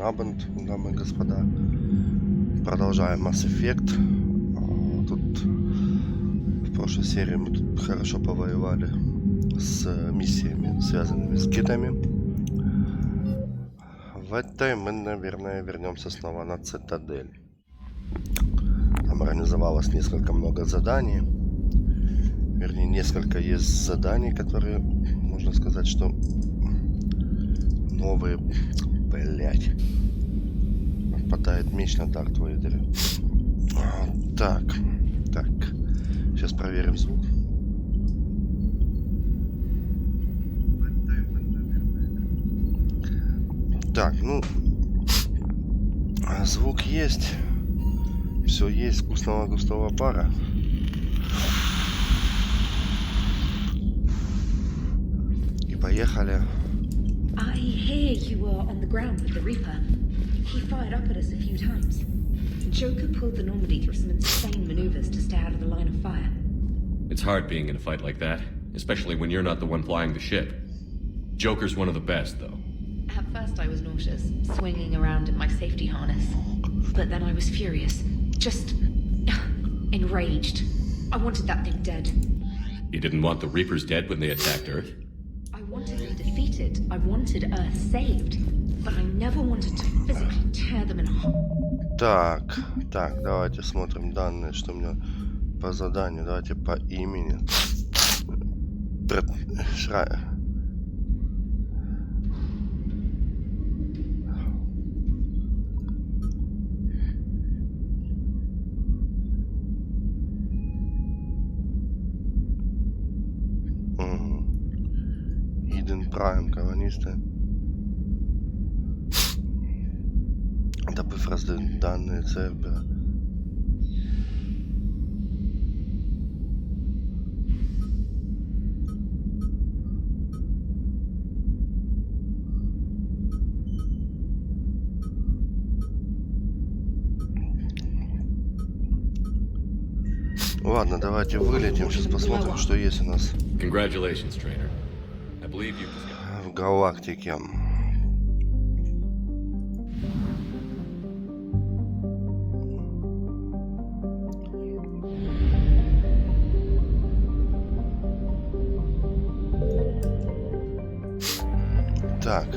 Абенд, дамы и господа. Продолжаем Mass Effect. Тут в прошлой серии мы тут хорошо повоевали с миссиями, связанными с гидами. В этой мы, наверное, вернемся снова на цитадель. Там организовалось много заданий. Вернее, несколько есть заданий, которые, можно сказать, что новые. Блять. Отпадает меч на Дарт Вейдере. Так. Сейчас проверим звук. Так, ну, звук есть. Все есть, вкусного густого пара. И поехали. I hear you were on the ground with the Reaper. He fired up at us a few times. Joker pulled the Normandy through some insane maneuvers to stay out of the line of fire. It's hard being in a fight like that, especially when you're not the one flying the ship. Joker's one of the best, though. At first I was nauseous, swinging around in my safety harness. But then I was furious. Just enraged. I wanted that thing dead. You didn't want the Reapers dead when they attacked Earth? I wanted them defeated. I wanted Earth saved. But I never wanted to physically tear them in half. Так, давайте смотрим данные, что у меня по заданию. Давайте по имени. Prime, колонисты. Добыв данные Цербера. Ладно, давайте вылетим, сейчас посмотрим, что есть у нас. Congratulations, trainer. В галактике. Так.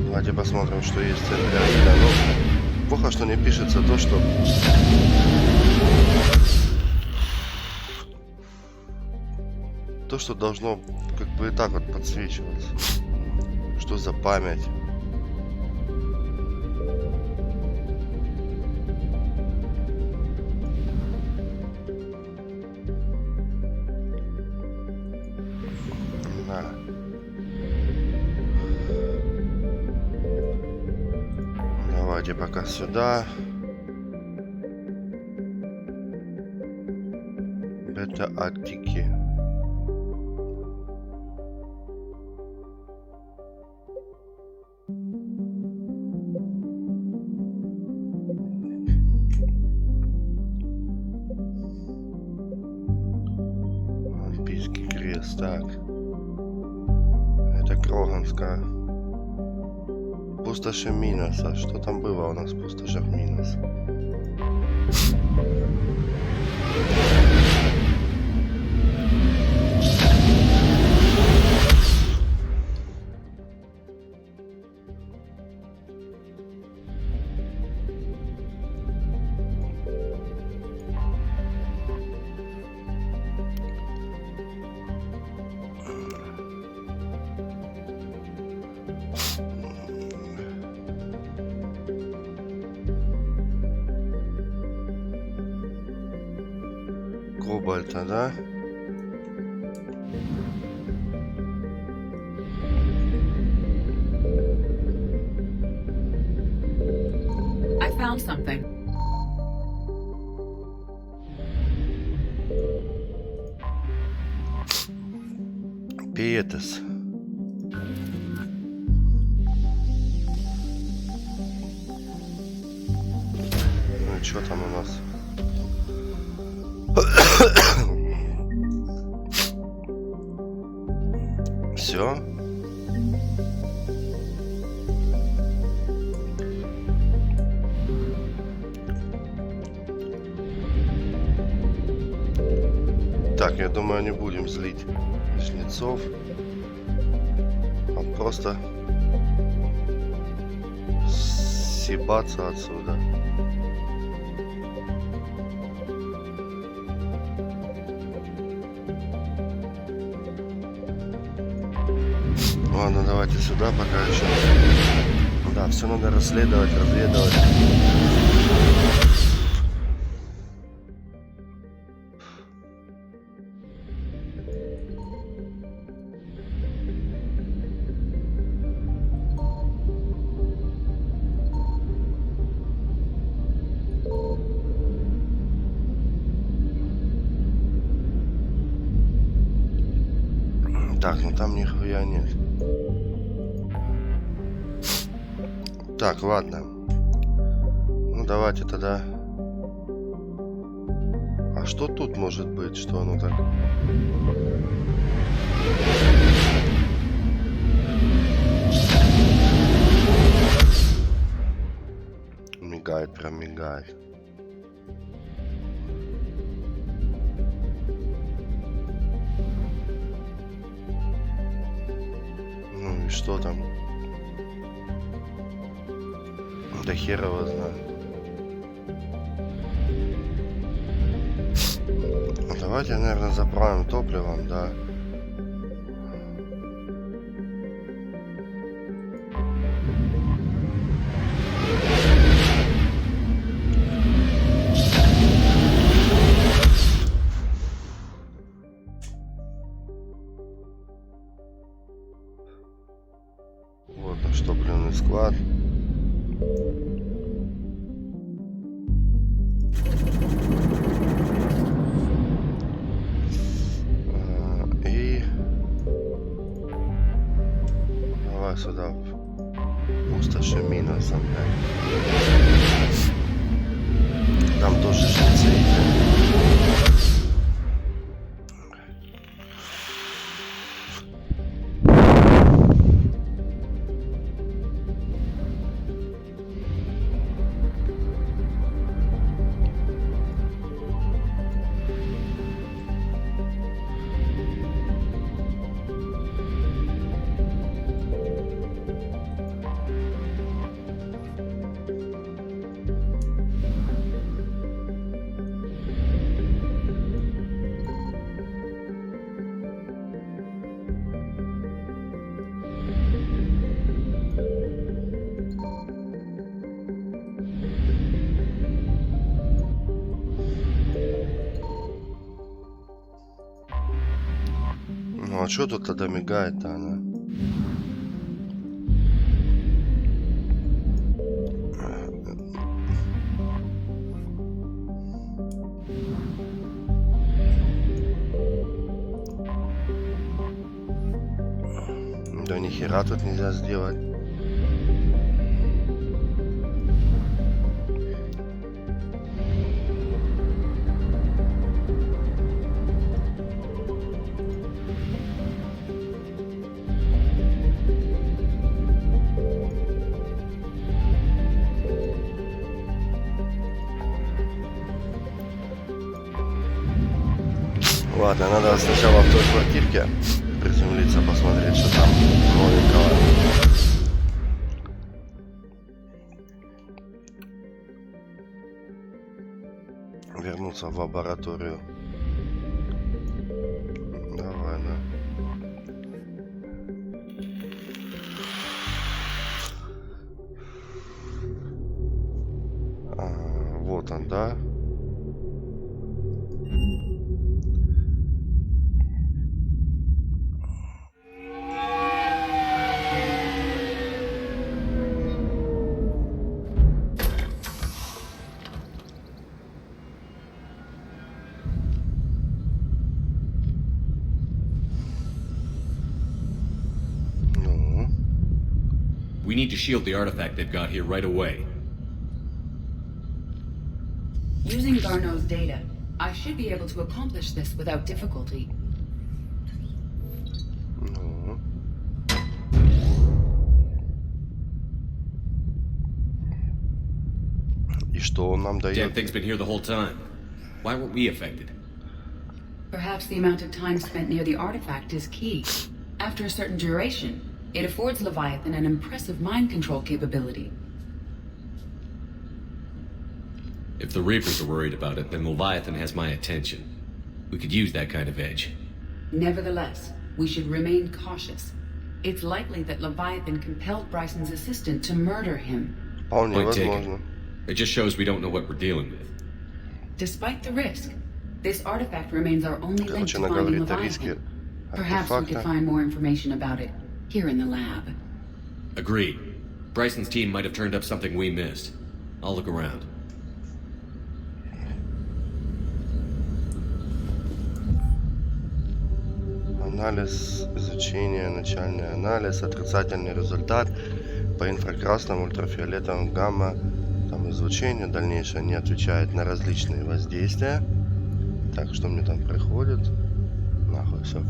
Давайте посмотрим, что есть для себя. Ну, плохо, что не пишется то, что... То, что должно как бы и так вот подсвечиваться. Что за память? Да. Давайте пока сюда. Бета-аттики. Так. Это Кроганская. Пустоши Миноса. Что там было у нас в пустошах Минос? Кобальта, да? I found something. Пиетес. Ну, что там у нас? все. Так, я думаю, не будем злить жнецов, а просто съебаться отсюда. Ладно, давайте сюда пока еще. Да, все надо расследовать, разведывать. Так, ну там нихуя нет. Так, ладно. Ну давайте тогда. А что тут может быть? Что оно так? Мигает, прям мигает. Ну и что там? Да хер его знает. Давайте, наверное, заправим топливом, да. Вот наш топливный склад. И давай сюда пустоши минусом, да. Там тоже жнецы есть. Ну а что тут тогда мигает-то она? Да ни хера тут нельзя сделать. Ладно, надо сначала в той квартирке приземлиться, посмотреть, что там новенького. Вернуться в лабораторию. Давай, да. Вот он, да. We need to shield the artifact they've got here right away. Using Garneau's data, I should be able to accomplish this without difficulty. Ну. что он нам Damn дает? thing's been here the whole time. Why weren't we affected? Perhaps the amount of time spent near the artifact is key. After a certain duration, it affords Leviathan an impressive mind control capability. If the Reapers are worried about it, then Leviathan has my attention. We could use that kind of edge. Nevertheless, we should remain cautious. It's likely that Leviathan compelled Bryson's assistant to murder him. Вполне Point возможно. taken. It just shows we don't know what we're dealing with. Despite the risk, this artifact remains our only link Короче, to она finding говорит о риске Leviathan. Perhaps we could артефакта. find more information about it here in the lab. Agreed. Bryson's team might have turned up something we missed. I'll look around. Анализ, изучение, начальный анализ, отрицательный результат по инфракрасным, ультрафиолетовым, гамма, там излучение, дальнейшее не отвечает на различные воздействия. Так, что мне там приходит? Нахуй все.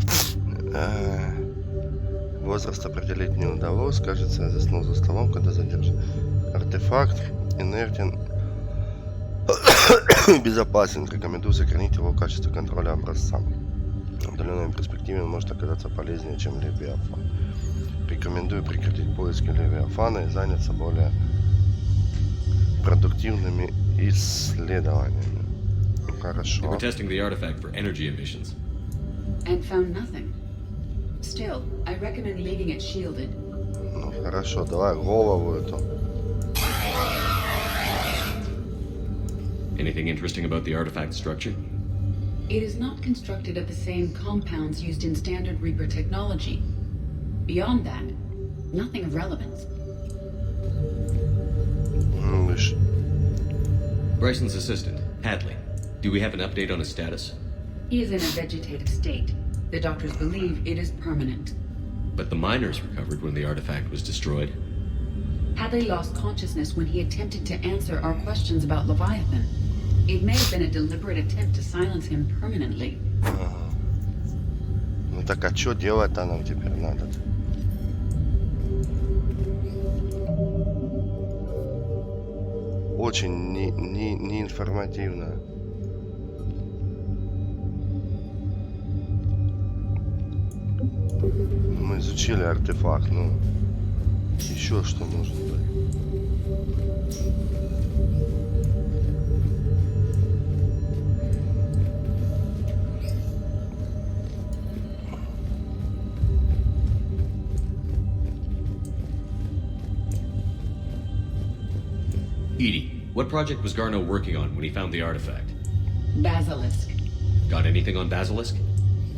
Возраст определить не удалось. Кажется, я заснул за столом, когда задержан. Артефакт инертен, безопасен. Рекомендую сохранить его в качестве контроля образца. В отдаленной перспективе он может оказаться полезнее, чем Левиафан. Рекомендую прекратить поиски Левиафана и заняться более продуктивными исследованиями. We Хорошо. were testing the artifact for energy emissions. And found nothing. Still, I recommend leaving it shielded. Ну хорошо, давай голову эту. Anything interesting about the artifact structure? It is not constructed of the same compounds used in standard Reaper technology. Beyond that, nothing of relevance. Ну лишь. Bryson's assistant, Hadley. Do we have an update on his status? He is in a vegetative state. The doctors believe it is permanent. But the miners recovered when the artifact was destroyed. Hadley lost consciousness when he attempted to answer our questions about Leviathan. It may have been a deliberate attempt to silence him permanently. Ну так а что делать-то нам теперь надо? Очень не информативно. Мы изучили артефакт, ну еще что может быть? Edie, what project was Garno working on when he found the artifact? Basilisk. Got anything on Basilisk?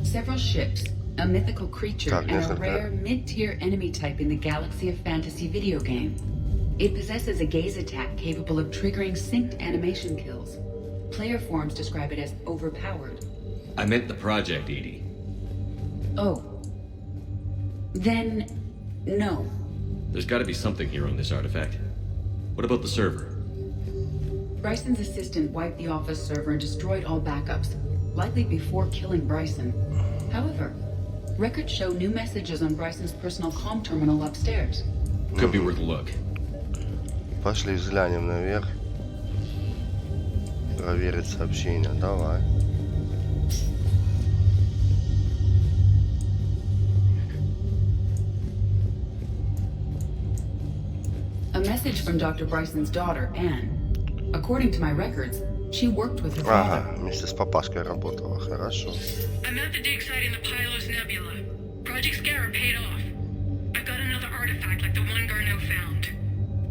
Several ships, a mythical creature, Так, and a несколько. rare mid-tier enemy type in the galaxy of fantasy video game. It possesses a gaze attack capable of triggering synced animation kills. Player forums describe it as overpowered. I meant the project, Edie. Oh. Then, no. There's got to be something here on this artifact. What about the server? Bryson's assistant wiped the office server and destroyed all backups, likely before killing Bryson. However, records show new messages on Bryson's personal comm terminal upstairs. Could be worth a look. Пошли взглянем наверх. Проверить сообщения. Давай. A message from Dr. Bryson's daughter, Anne. According to my records, she worked with her Ага, father. вместе с папашкой работала. Хорошо. I'm at the dig site in the Pylos Nebula. Project Scarab paid off. I've got another artifact like the one Garneau found.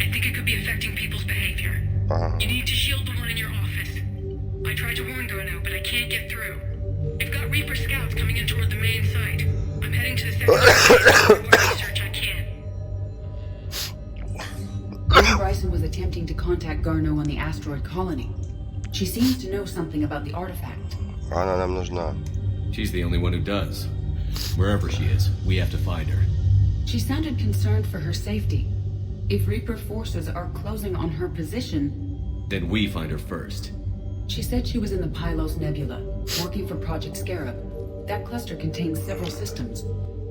I think it could be affecting people's behavior. Ага. You need to shield the one in your office. I tried to warn Garneau, but I can't get through. They've got Reaper scouts coming in toward the main site. I'm heading to the second for more research I can. Anne Bryson was attempting to contact Garneau on the asteroid colony. She seems to know something about the artifact. Она нам нужна. She's the only one who does. Wherever she is, we have to find her. She sounded concerned for her safety. If Reaper forces are closing on her position, Then we find her first. she said she was in the Pylos Nebula, working for Project Scarab. That cluster contains several systems.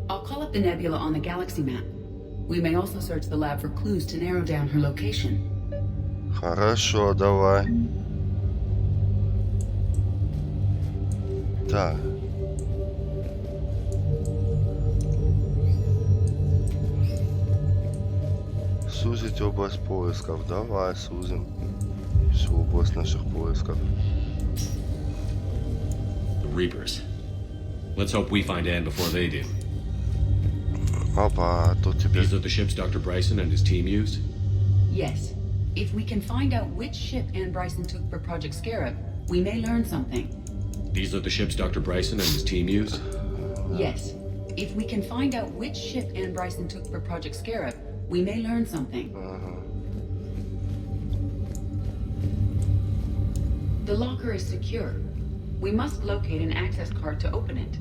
I'll call up the nebula on the galaxy map. We may also search the lab for clues to narrow down her location. Хорошо, давай. Так. Сузить область поисков. Давай, сузим всю область наших поисков. The Reapers. Let's hope we find Anne before they do. Опа, тут теперь... These are the ships Dr. Bryson and his team used? Yes. If we can find out which ship Anne Bryson took for Project Scarab, we may learn something. These are the ships Dr. Bryson and his team used? Yes. If we can find out which ship Anne Bryson took for Project Scarab, we may learn something. The locker is secure. We must locate an access card to open it.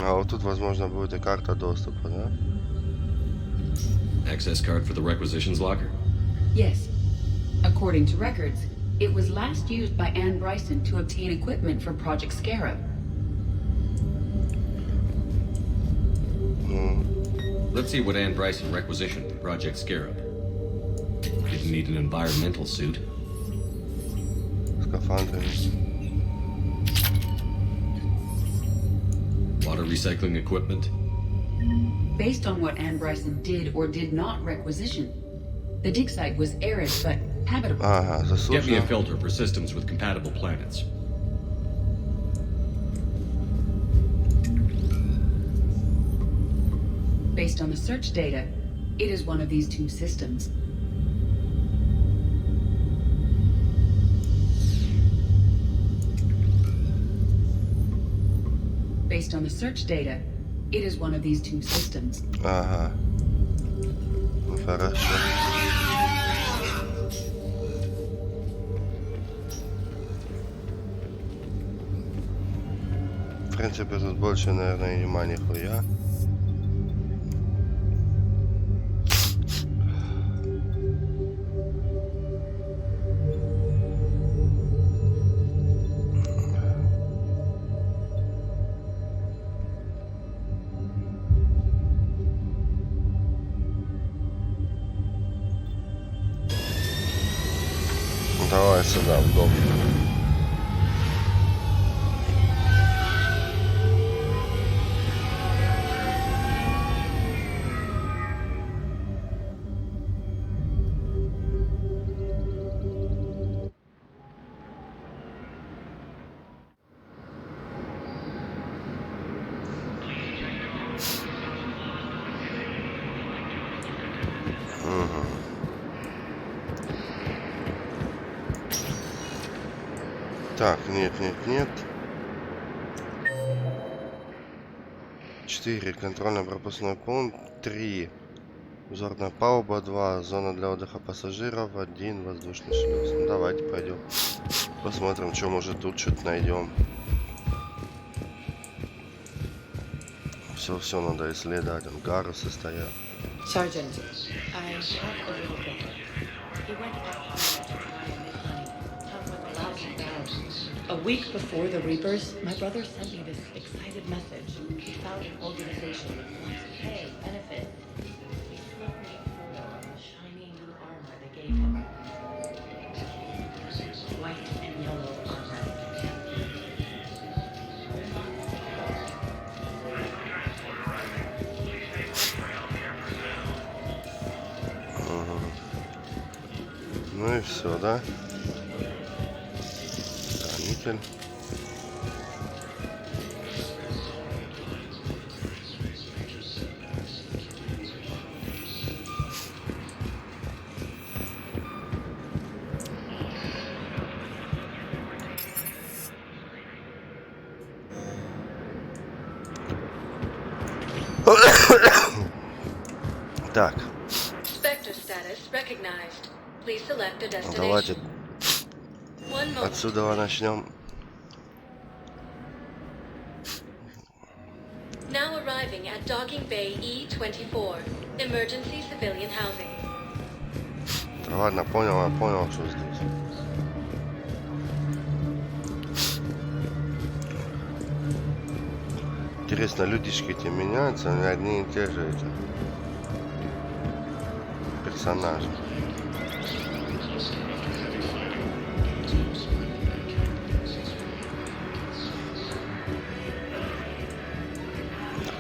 А вот тут, возможно, будет и карта доступа, да? Access card for the requisitions locker? Yes. According to records, it was last used by Anne Bryson to obtain equipment for Project Scarab. Let's see what Anne Bryson requisitioned for Project Scarab. Didn't need an environmental suit. Скафандры. Water recycling equipment. Based on what Anne Bryson did or did not requisition, the dig site was arid but habitable. Ага, Get me a засушено. filter for systems with compatible planets. Based on the search data, it is one of these two systems. Based on the search data, it is one of these two systems. Ага. Ну, хорошо. В принципе, тут больше, наверное, нема нихуя. Давай сюда, в дом. Так, нет. 4. Контрольно-пропускной пункт. 3. Взорная палуба. 2. Зона для отдыха пассажиров. 1. Воздушный шлюз. Ну, давайте пойдем. Посмотрим, что может тут что-то найдем. Все надо исследовать. Гарусы стоят. Sergeant, I have a little brother. He went out to try and make money. A week before the Reapers, my brother sent me this excited message. He found an organization with lots of pay, benefits. He snuck me a photo of the shiny new armor they gave him. White and yellow armor. Ну и все, да? Хранитель. Так, Spectre status recognized. Please select a давайте destination. One moment. отсюда начнем. Now arriving at Docking Bay E24. Emergency civilian housing. Ладно, понял, что здесь. Интересно, людишки эти меняются, они одни и те же эти персонажи.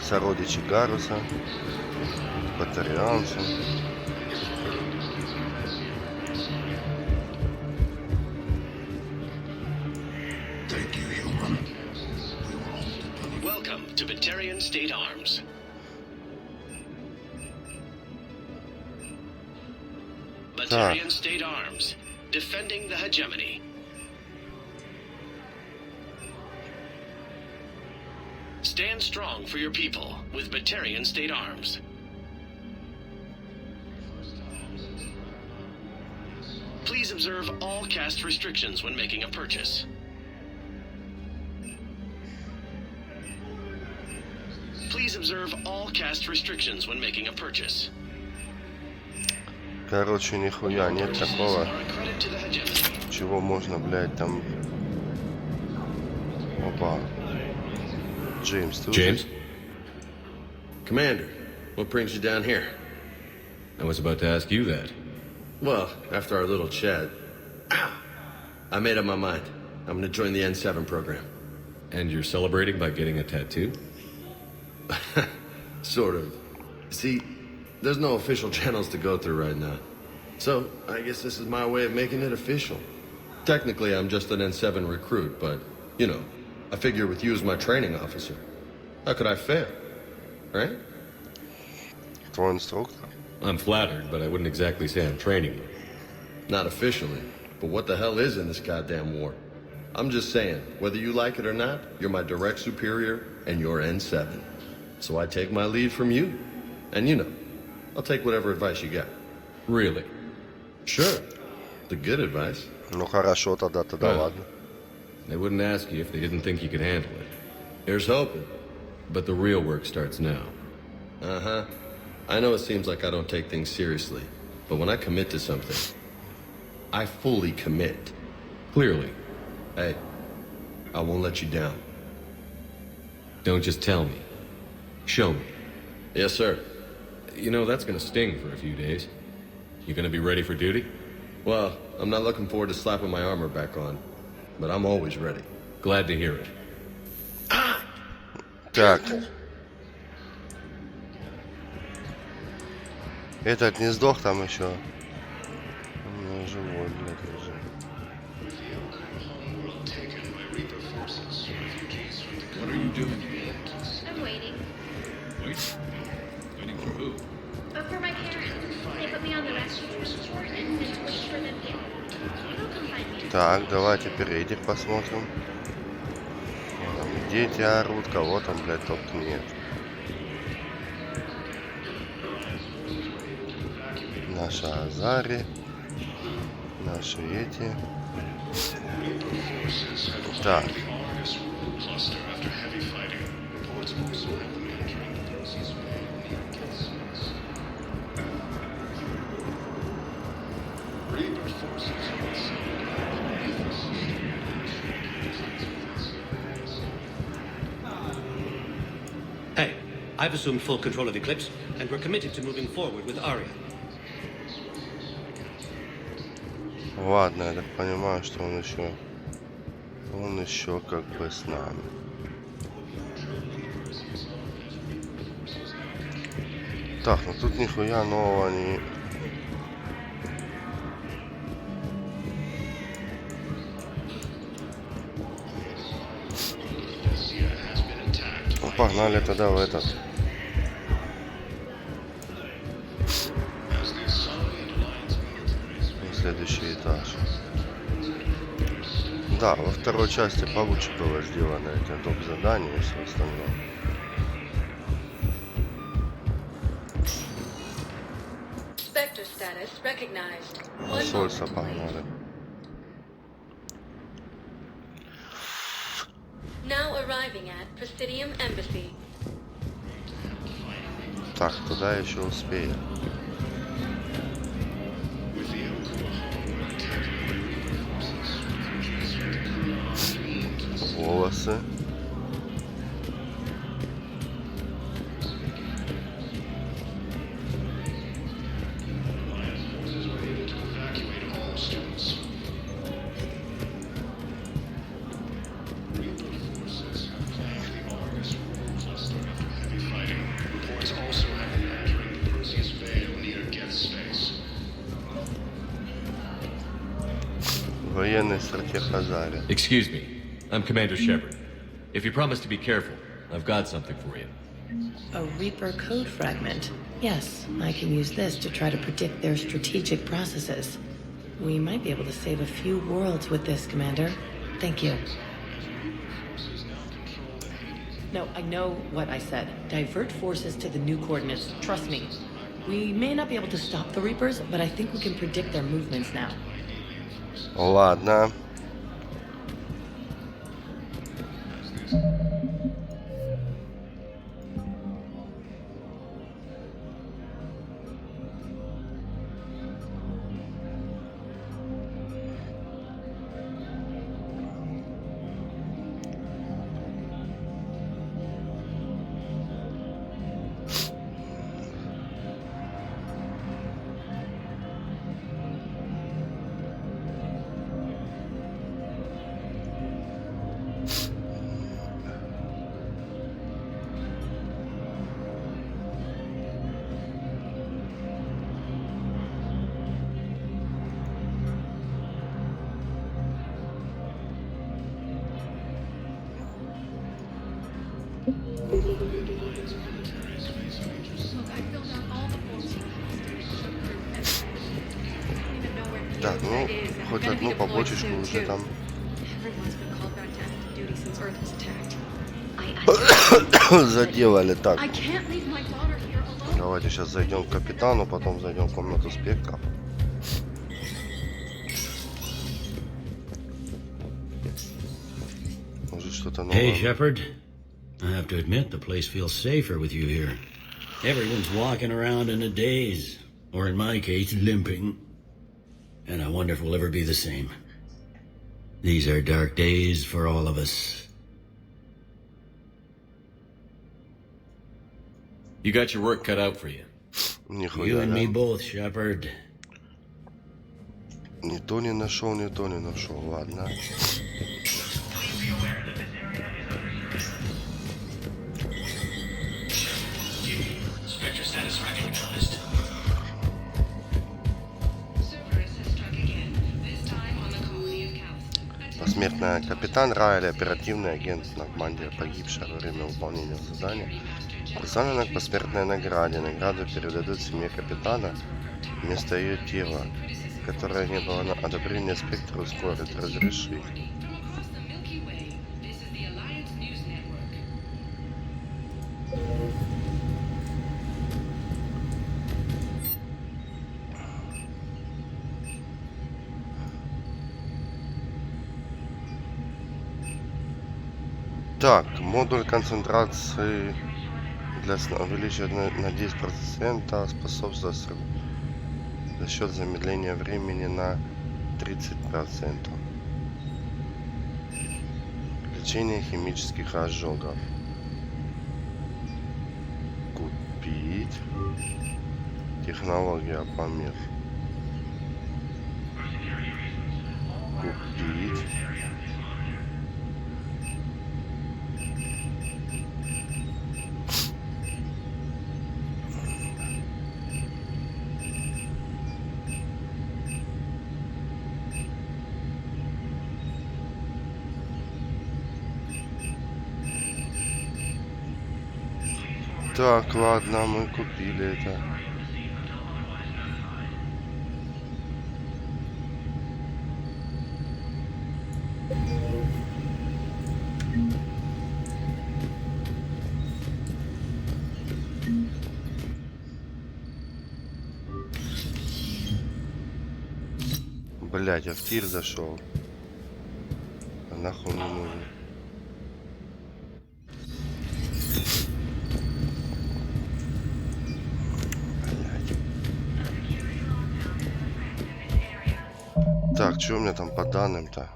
Сородичи Гаруса, Постараемся. Welcome to Batarian State Arms. Batarian State Arms, defending the hegemony. Stand strong for your people with Batarian State Arms. Please observe all caste restrictions when making a purchase. Please observe all caste restrictions when making a purchase. Короче, нихуя нет такого, чего можно, блядь, там... Опа. James, too. James? Commander, what brings you down here? I was about to ask you that. Well, after our little chat, I made up my mind. I'm gonna join the N7 program. And you're celebrating by getting a tattoo? Sort of. See, there's no official channels to go through right now. So, I guess this is my way of making it official. Technically, I'm just an N7 recruit, but, you know, I figure with you as my training officer, how could I fail? Right? Твой инструктор. I'm flattered, but I wouldn't exactly say I'm training you. Not officially, but what the hell is in this goddamn war? I'm just saying, whether you like it or not, you're my direct superior and you're N7. So I take my lead from you. And you know, I'll take whatever advice you got. Really? Sure. The good advice. Ну хорошо, тогда ладно. They wouldn't ask you if they didn't think you could handle it. Here's hoping. But the real work starts now. Uh-huh. I know it seems like I don't take things seriously, but when I commit to something, I fully commit. Clearly. Hey, I won't let you down. Don't just tell me. Show me. Yes, sir. You know, that's gonna sting for a few days. You gonna be ready for duty? Well, I'm not looking forward to slapping my armor back on, but I'm always ready. Glad to hear it. Так. Этот не сдох там еще. У меня живой, блядь, лежит. What are you doing? I'm waiting. Wait. Waiting for who? For my parents. They put me on the rescue transport and said to wait for them here. They'll come find me. Так, давай теперь этих посмотрим. Там дети орут, кого там, блядь, только нет. Наши Азари. Наши эти. Так. Hey, I've assumed full control of Eclipse, and we're committed to moving forward with Arya. Ладно, я так понимаю, что он еще как бы с нами. Так, ну тут нихуя нового не... Ну, погнали тогда в этот. На следующий этаж. Да, во второй части получше было сделано эти доп. Задания и все остальное. Spectre status recognized. Посольство погнали. Now arriving at Presidium Embassy. Так, туда еще успеем. ресурсы. Военный стратег Азари. Excuse me, I'm Commander Shepard. If you promise to be careful, I've got something for you. A Reaper code fragment. Yes, I can use this to try to predict their strategic processes. We might be able to save a few worlds with this, Commander. Thank you. No, I know what I said. Divert forces to the new coordinates. Trust me. We may not be able to stop the Reapers, but I think we can predict their movements now. Ладно. Так, ну, хоть одну побочечку уже там. Заделали. Так. Давайте сейчас зайдем к капитану, потом зайдем в комнату спектров. Может что-то новое. Hey, Shepard. I have to admit, the place feels safer with you here. Everyone's walking around in a daze, or in my case, limping. And I wonder if we'll ever be the same. These are dark days for all of us. You got your work cut out for you. You and me both, Shepard. Ни то не нашел, ни то не нашел. Ладно. Посмертная капитан Райли, оперативный агент Нормандия, погибшая во время выполнения задания, представлена к посмертной награде. Награду передадут семье капитана вместо ее тела, которое не было на одобрение спектра ускорить, разрешить. Так, модуль концентрации для сна увеличивает на 10%, способствует за счет замедления времени на 30%. Лечение химических ожогов. Купить. Технология помех. Купить. Так, ладно, мы купили это. Блять, я в тир зашел. А нахуй не нужен. Так, что у меня там по данным-то?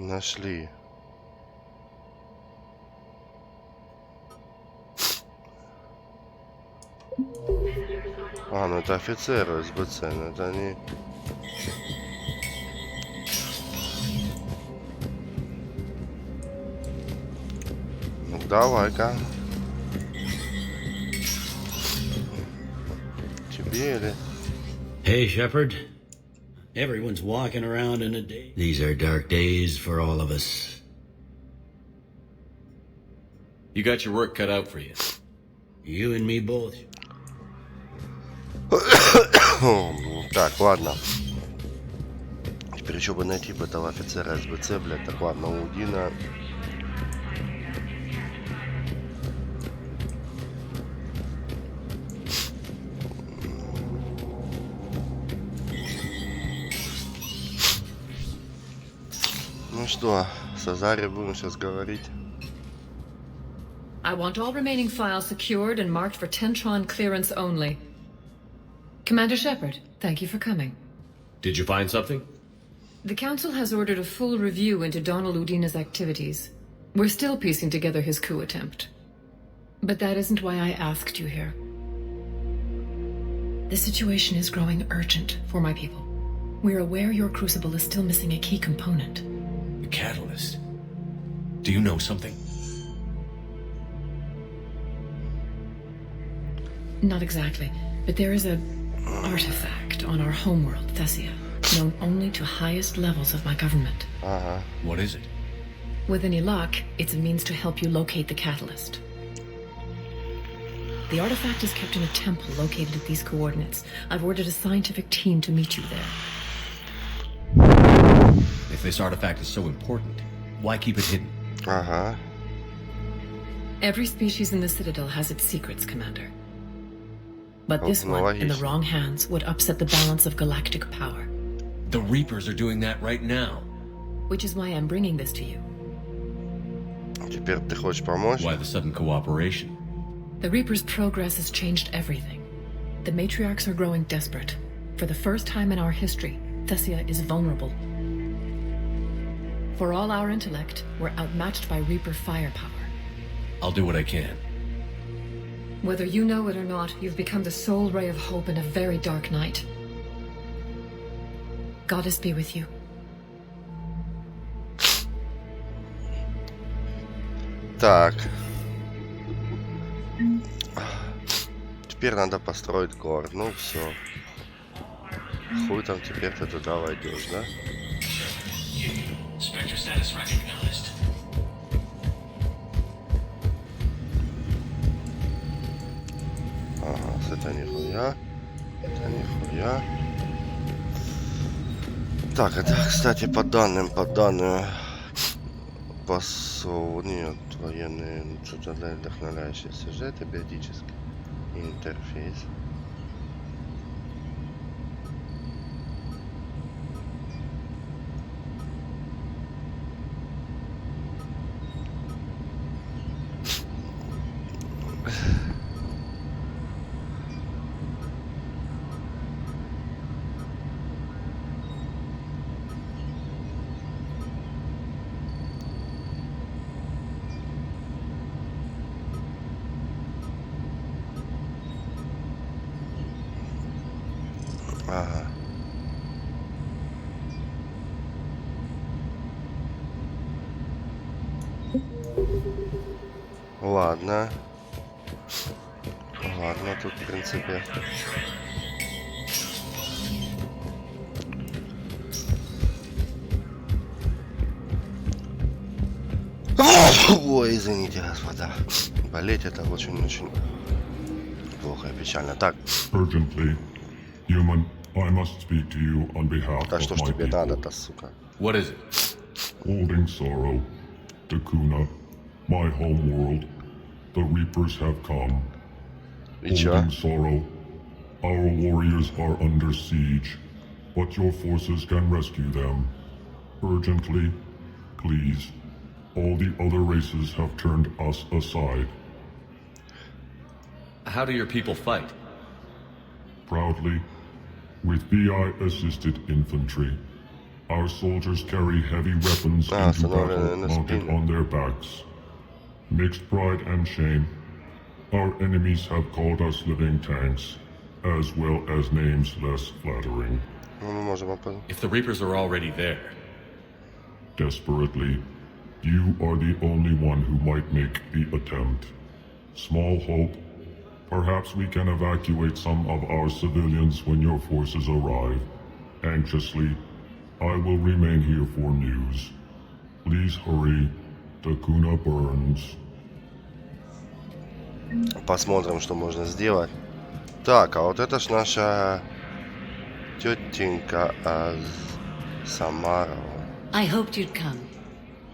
Нашли. А, ну это офицеры СБЦ, но это они... Ну давай-ка. Тебе или... Hey, Shepard. Everyone's walking around in a day. These are dark days for all of us. You got your work cut out for you. You and me both. Так, ладно. Теперь еще бы найти бы этого офицера СБЦ, блядь. Так, ладно, у Дина... Ну что, с Азари будем сейчас говорить. I want all remaining files secured and marked for Tentron clearance only. Commander Shepard, thank you for coming. Did you find something? The Council has ordered a full review into Donald Udina's activities. We're still piecing together his coup attempt. But that isn't why I asked you here. The situation is growing urgent for my people. We're aware your crucible is still missing a key component. The catalyst. Do you know something? Not exactly, but there is an artifact on our homeworld, Thessia, known only to highest levels of my government. What is it? With any luck, it's a means to help you locate the catalyst. The artifact is kept in a temple located at these coordinates. I've ordered a scientific team to meet you there. If this artifact is so important, why keep it hidden? Every species in the Citadel has its secrets, Commander. But this one, in the wrong hands, would upset the balance of galactic power. The Reapers are doing that right now. Which is why I'm bringing this to you. Теперь ты хочешь помочь? Why the sudden cooperation? The Reapers' progress has changed everything. The matriarchs are growing desperate. For the first time in our history, Thessia is vulnerable. For all our intellect, we're outmatched by Reaper firepower. I'll do what I can. Whether you know it or not, you've become the sole ray of hope in a very dark night. Goddess be with you. Так. Теперь надо построить город. Ну все. Хуй там теперь ты туда войдешь, да? Spectre status recognized. Ага, это нихуя. Это нихуя. Так, это, кстати, по данным, посол, нет, военные, что-то вдохновляющие сюжеты, биотический интерфейс. Ага. Ладно. Ладно, тут в принципе. Ой, извините, господа. Болеть это очень-очень плохо и печально. Так. Urgently, human, I must speak to you on behalf Да что ж of my тебе people. надо-то, сука? What is it? Holding sorrow, Takuna, my home world, the Reapers have come. И чё? Holding sorrow, our warriors are under siege, but your forces can rescue them. Urgently, please. All the other races have turned us aside. How do your people fight? Proudly, with VI-assisted infantry. Our soldiers carry heavy weapons into battle mounted on their backs. Mixed pride and shame. Our enemies have called us living tanks, as well as names less flattering. If the Reapers are already there. Desperately, you are the only one who might make the attempt. Small hope. Perhaps we can evacuate some of our civilians when your forces arrive. Anxiously, I will remain here for news. Please hurry. Takuna burns. Посмотрим, что можно сделать. Так, а вот это ж наша тетенька Самарова. I hoped you'd come.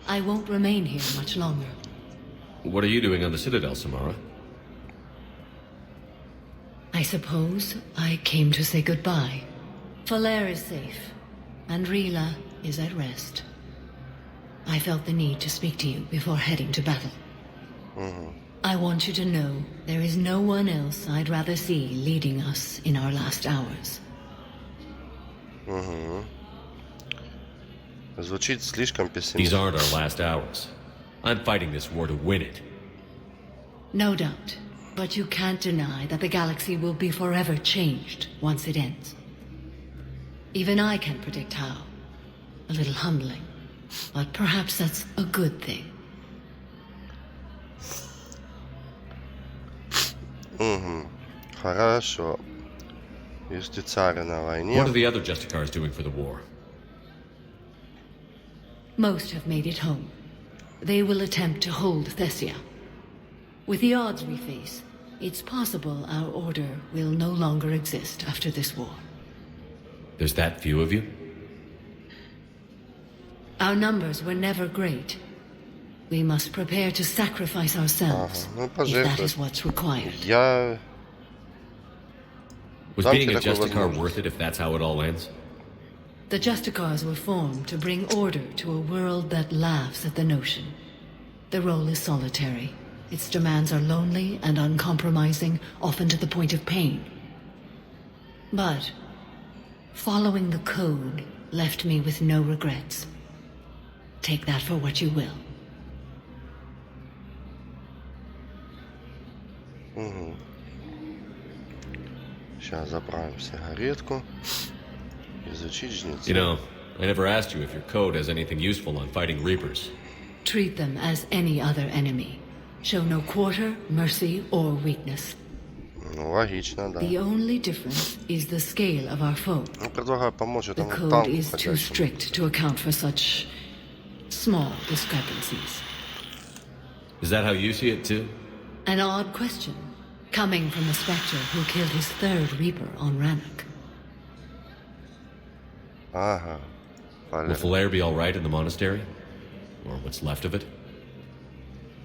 I won't remain here much longer. What are you doing on the Citadel, Samara? I suppose I came to say goodbye. Falair is safe, and Rila is at rest. I felt the need to speak to you before heading to battle. I want you to know there is no one else I'd rather see leading us in our last hours. Звучит слишком These пессимистично. aren't our last hours. I'm fighting this war to win it. No doubt, but you can't deny that the galaxy will be forever changed once it ends. Even I can't predict how. A little humbling, but perhaps that's a good thing. Хорошо. Юстициары на войне. What are the other Justicars doing for the war? Most have made it home. They will attempt to hold Thessia. With the odds we face, it's possible our order will no longer exist after this war. There's that few of you? Our numbers were never great. We must prepare to sacrifice ourselves if that is what's required. Was being a Justicar worth it if that's how it all ends? The Justicars were formed to bring order to a world that laughs at the notion. The role is solitary. Its demands are lonely and uncompromising, often to the point of pain. But following the code left me with no regrets. Take that for what you will. Сейчас заправим сигаретку. Изучить жнеца. You know, I never asked you if your code has anything useful on fighting Reapers. Treat them as any other enemy. Show no quarter, mercy, or weakness. Ну, логично, да. The only difference is the scale of our foe. Ну, предлагаю помочь The этому code танку is too ходячему. strict to account for such small discrepancies. Is that how you see it too? An odd question, coming from the Spectre who killed his third Reaper on Rannoch. Ага. Will Falair be alright in the monastery? Or what's left of it?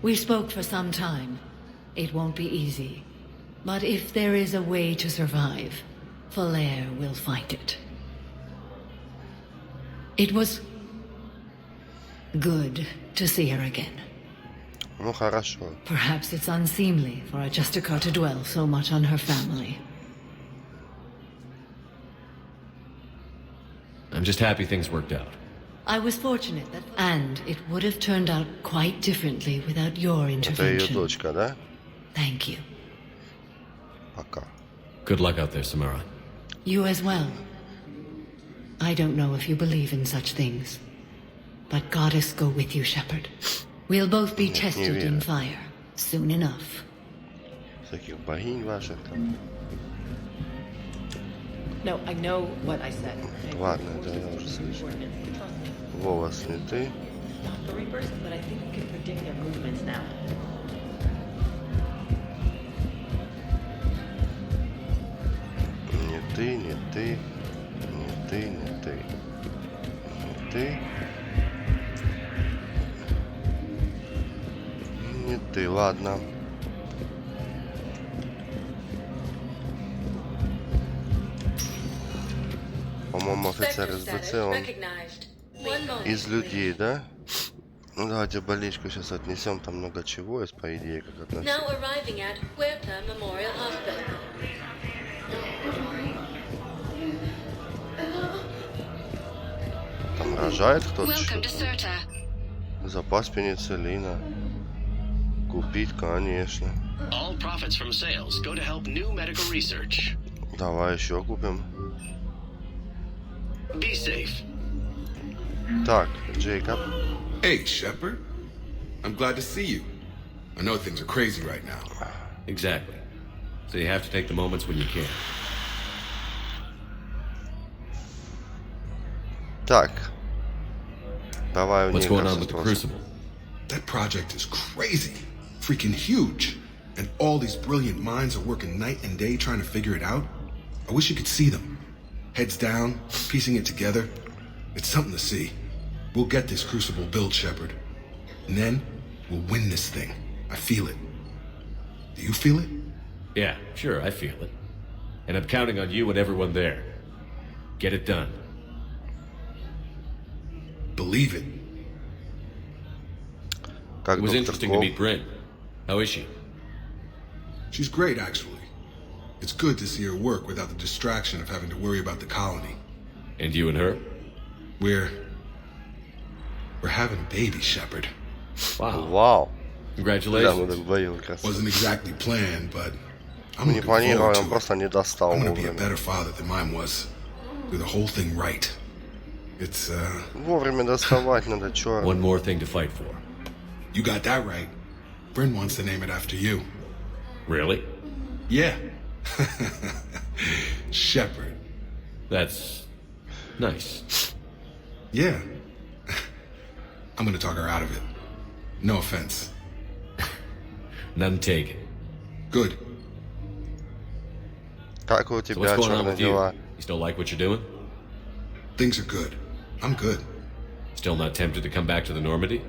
We spoke for some time. It won't be easy. But if there is a way to survive, Falair will find it. It was good to see her again. Ну, хорошо. Perhaps it's unseemly for a Justicar to dwell so much on her family. I'm just happy things worked out. I was fortunate that... And it would have turned out quite differently without your Это ее intervention. дочка, да? Thank you. Пока. Good luck out there, Samara. You as well. I don't know if you believe in such things, but Goddess go with you, Shepherd. We'll both be tested in fire soon enough. Всяких богинь ваших там. No, I know what I said. Ладно, это я уже слышу. Вова, ты? Stop the Reapers, but I think we can predict their movements now. Не ты, не ты, не ты, не ты, не ты, не ты, ладно. По-моему, офицер СБЦ, он из людей, да? Ну давайте больничку сейчас отнесем, там много чего есть, по идее, как относиться. Now arriving at Huerta Memorial Hospital. Там Рожает кто-то? Welcome to что-то? Serta. Запас пенициллина. Купить, конечно. All profits from sales go to help new medical research. Давай еще купим. Be safe. Так, Джейкоб. Hey, Shepard. I'm glad to see you. I know things are crazy right now. Exactly. So you have to take the moments when you can. Так. Давай у What's них going on with the спросим. Crucible? That project is crazy. Freaking huge. And all these brilliant minds are working night and day trying to figure it out. I wish you could see them. Heads down, piecing it together. It's something to see. We'll get this Crucible built, Shepard. And then, we'll win this thing. I feel it. Do you feel it? Yeah, sure, I feel it. And I'm counting on you and everyone there. Get it done. Believe it. Как It was доктор interesting to Кол. meet Bryn. How is she? She's great, actually. It's good to see her work without the distraction of having to worry about the colony. And you and her? We're having a baby, Shepard. Wow. Вау. Да, мы Congratulations. вдвоем как раз. Wasn't exactly planned, but I'm Не looking планировал, forward он to it. просто не достал I'm gonna be a вовремя. better father than mine was. Do the whole thing right. It's Вовремя доставать надо, чё? One more thing to fight for. you got that right. Bryn wants to name it after you. Really? Yeah. Shepard. That's nice. Yeah. I'm gonna talk her out of it. No offense. None taken. Good. Как у So тебя, what's going on черные with you? дела? You still like what you're doing? Things are good. I'm good. Still not tempted to come back to the Normandy?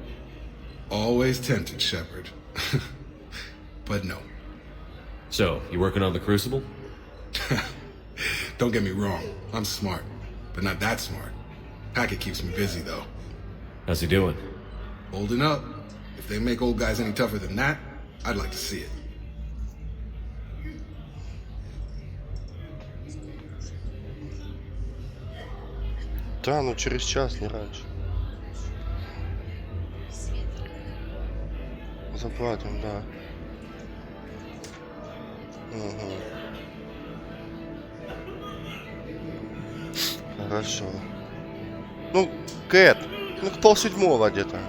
Always tempted, Shepard. But no. So, you working on the Crucible? Don't get me wrong. I'm smart. But not that smart. Hackett keeps me busy, though. How's he doing? Holding up. If they make old guys any tougher than that, I'd like to see it. Да, ну через час, не раньше. Заплатим, да. Угу. Хорошо. Ну, Кэт, ну к 6:30 где-то.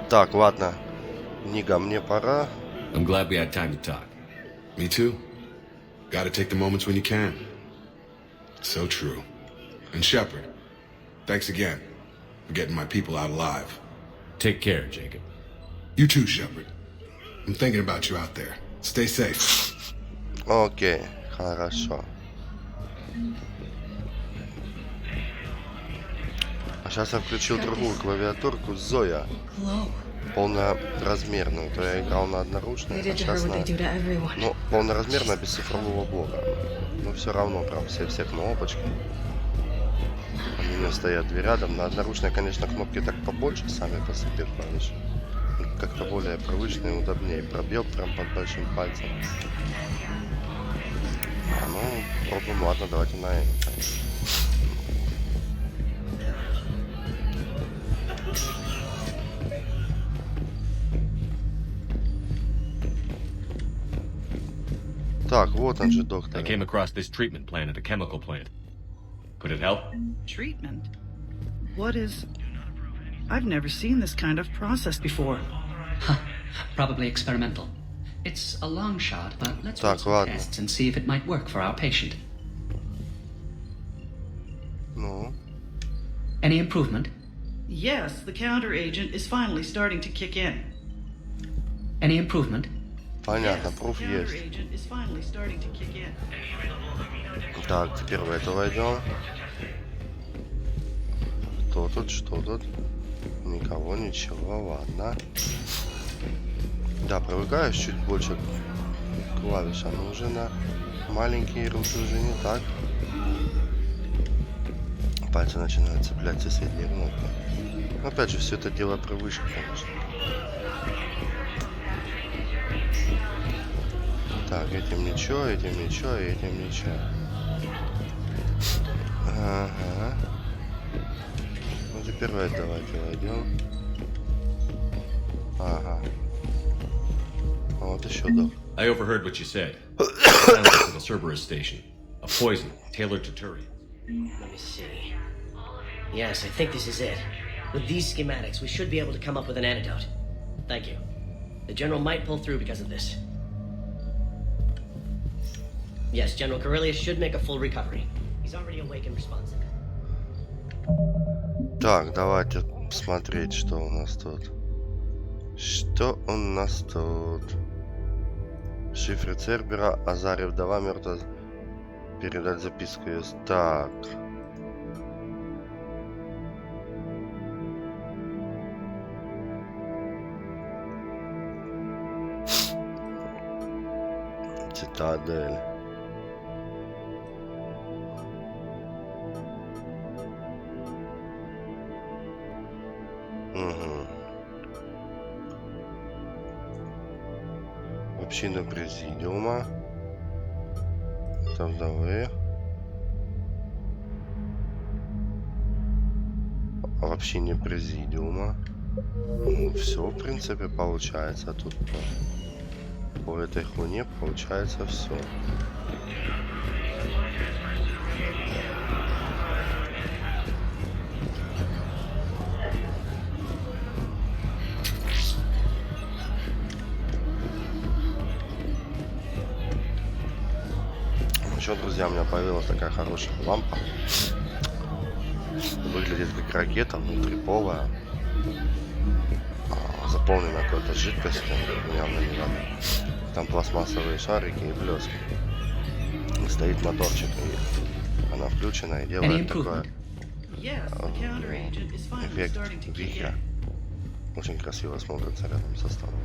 Так, ладно. Нига, мне пора. I'm glad we had time to talk. Me too. Gotta take the moments when you can. So true. And Shepard, thanks again for getting my people out alive. Take care, Jacob. You too, Shepard. I'm thinking about you out there. Stay safe. Окей, хорошо. А сейчас я включил другую клавиатурку Зоя. Полноразмерную. То я играл на одноручной, а сейчас на... Ну, полноразмерно без цифрового блока. Но все равно прям все кнопочки. Они у меня стоят две рядом. На одноручной, конечно, кнопки так побольше сами по себе клавиши. Как-то более привычно и удобнее. Пробел прям под большим пальцем. Ну, пробуем. Ладно, давайте на это. Так, вот он же, доктор. I came across this treatment plan at a chemical plant. Could it help? Treatment? What is... I've never seen this kind of process before. Probably experimental. It's a long shot, but let's Так, run some ладно. tests and see if it might work for our patient. Ну? Any improvement? Yes, the counter agent is finally starting to kick in. Any improvement? Понятно, Yes, the пруф counter есть. agent is finally starting to kick in. Так, теперь в это войдем. Кто тут, что тут? Никого, ничего, ладно. Да, привыкаешь чуть больше к клавишам, но уже на маленькие руки уже не так. Пальцы начинают цеплять соседние кнопки. Но опять же, все это дело привычки, конечно. Так, этим ничего, этим ничего, этим ничего. Ага. Ну теперь давайте войдем. Ага. А вот еще док. I overheard what you said. Sounds like a Cerberus station. A poison tailored to Turians. Let me see. Yes, I think this is it. With these schematics, we should be able to come up with an antidote. Thank you. The General might pull through because of this. Yes, General Corellius should make a full recovery. He's already awake and responsive. Так, давайте смотреть, что у нас тут. Что у нас тут? Шифр Цербера, Азария вдова мертва. Передать записку есть. Так. Цитадель. Угу. Община президиума. Там вдовы. В общине президиума. Ну, все, в принципе, получается. Тут по этой хуйне получается все. Еще, друзья, у меня появилась такая хорошая лампа. Выглядит как ракета, внутриполая, заполнена какой-то жидкостью, явно не вода. Там пластмассовые шарики и блески. И стоит моторчик, и она включена и делает такой эффект вихря. Очень красиво смотрится рядом со столом.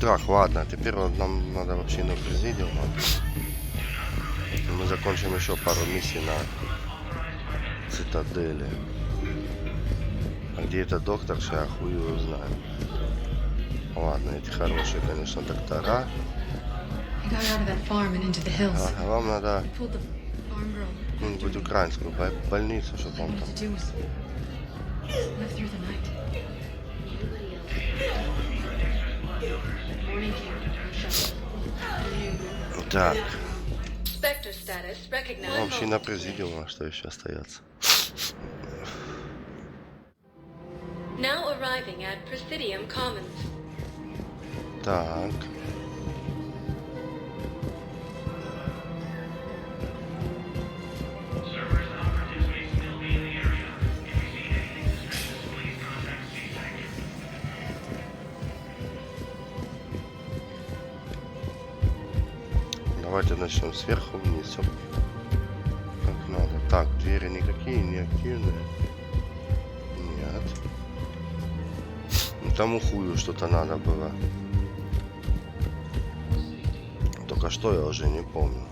Так, ладно, теперь вот нам надо вообще на президиум. Мы закончим еще пару миссий на цитадели. А где этот доктор, я хуй его знаю. Ладно, эти хорошие, конечно, доктора. А вам надо какую-нибудь украинскую больницу, чтобы он там... Так. Вообще на президиуме, что еще остается. Now arriving at Presidium Commons. Так. Давайте начнем сверху вниз. Все как надо. Так, двери никакие не активные. Нет. Ну, тому хую что-то надо было. Только что я уже не помню.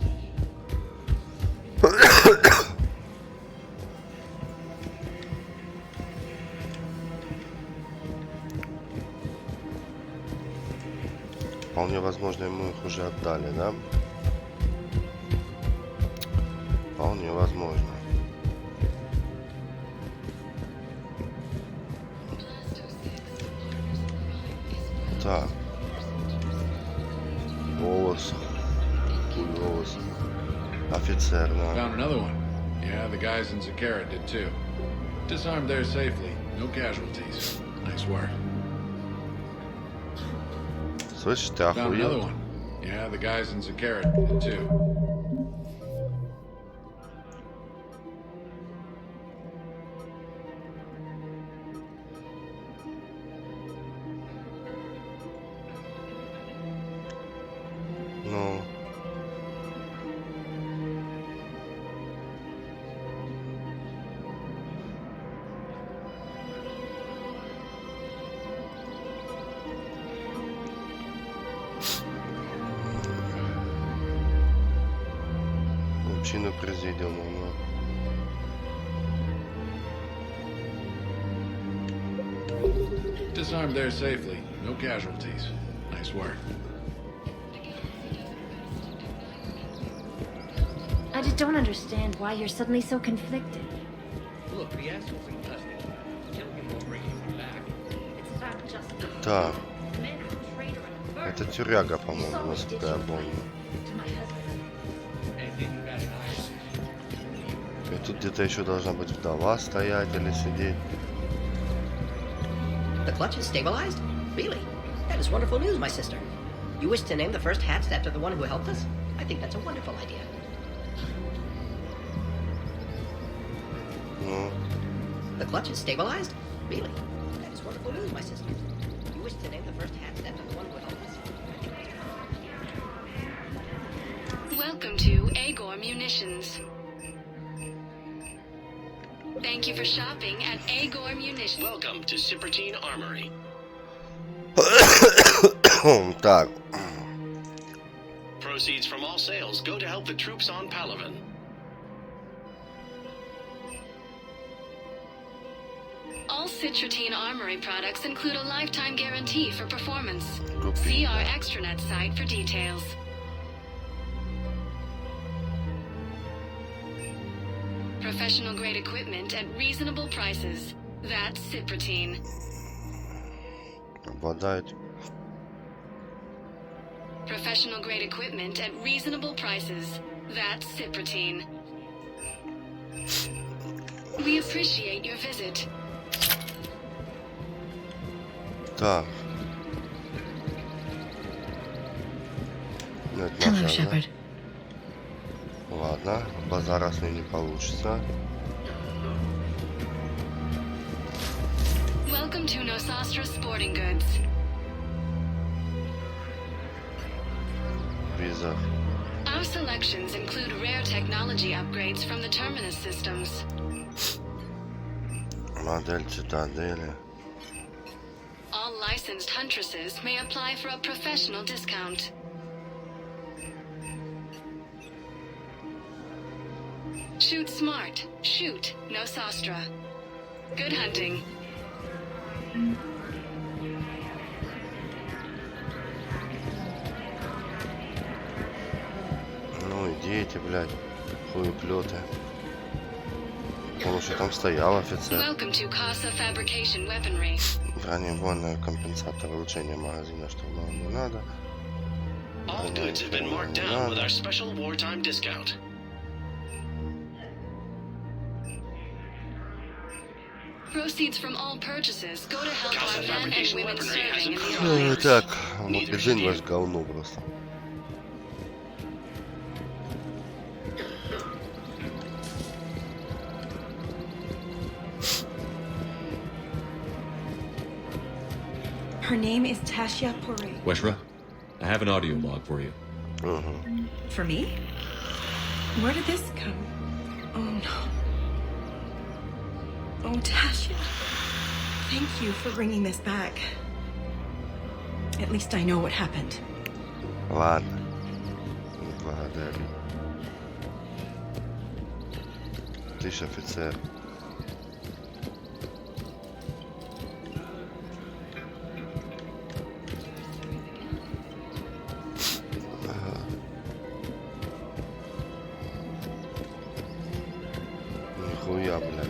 Вполне возможно, мы их уже отдали, да? Вполне возможно. Так. Голос. Голос. Офицер, да. Found another one. Yeah, the guys in Zakara did too. Disarmed there safely. No casualties. Nice work. Слышишь, ты Found another охуел? one. Yeah, the guys in Zakara did too. Ну. Община президиума, ну. Disarmed there safely. No casualties. Nice work. I just don't understand why you're suddenly so conflicted. Look, the asshole's in custody. Kill him or bring him back. It's about justice. Так. The man who's a traitor and a Это murderer. тюряга, по-моему, насколько я помню. To my husband. Anything you got an eye on? И тут где-то еще должна быть вдова стоять или сидеть. The clutch is stabilized? Really? That is wonderful news, my sister. You wish to name the first hats after the one who helped us? I think that's a wonderful idea. Ну, The clutch is stabilized? Really? That is wonderful news, my sister. You wish to name the first hats after the one who helped us? Welcome to Agor Munitions. Thank you for shopping at Agor Munitions. Welcome to Cyprotine Armory. так. Proceeds from all sales go to help the troops on Palaven. All Citrotine Armory products include a lifetime guarantee for performance. See our extranet site for details. Professional grade equipment at reasonable prices. That's Ciprotine. Обладает. Professional grade equipment at reasonable prices. That's Ciprotine. We appreciate your visit. Так. Ну, это Hello, назад, да? Shepard. Ладно, базара с ней не получится. Welcome to Nosastra Sporting Goods. Виза. Our selections include rare technology upgrades from the Terminus systems. Модель цитадели. All licensed huntresses may apply for a professional discount. Shoot smart. Shoot Nosastra. Good hunting. Ну, идите, блядь. Хуеплеты. Потому что там стоял офицер. Welcome to Casa Fabrication Weaponry. Бронебойная компенсатор улучшения магазина, что нам не надо. All goods have been marked down with our special wartime discount. Proceeds from all purchases go to help our men and women serving in the Ну, Alliance. так, магазин ваш говно просто. Her name is Tasha Puri. Weshra, I have an audio log for you. For me? Where did this come? Oh no. Oh, Tasha. Thank you for bringing this back. At least I know what happened. Ладно. Не благодарю. Ты ж офицер. Нихуя, блядь.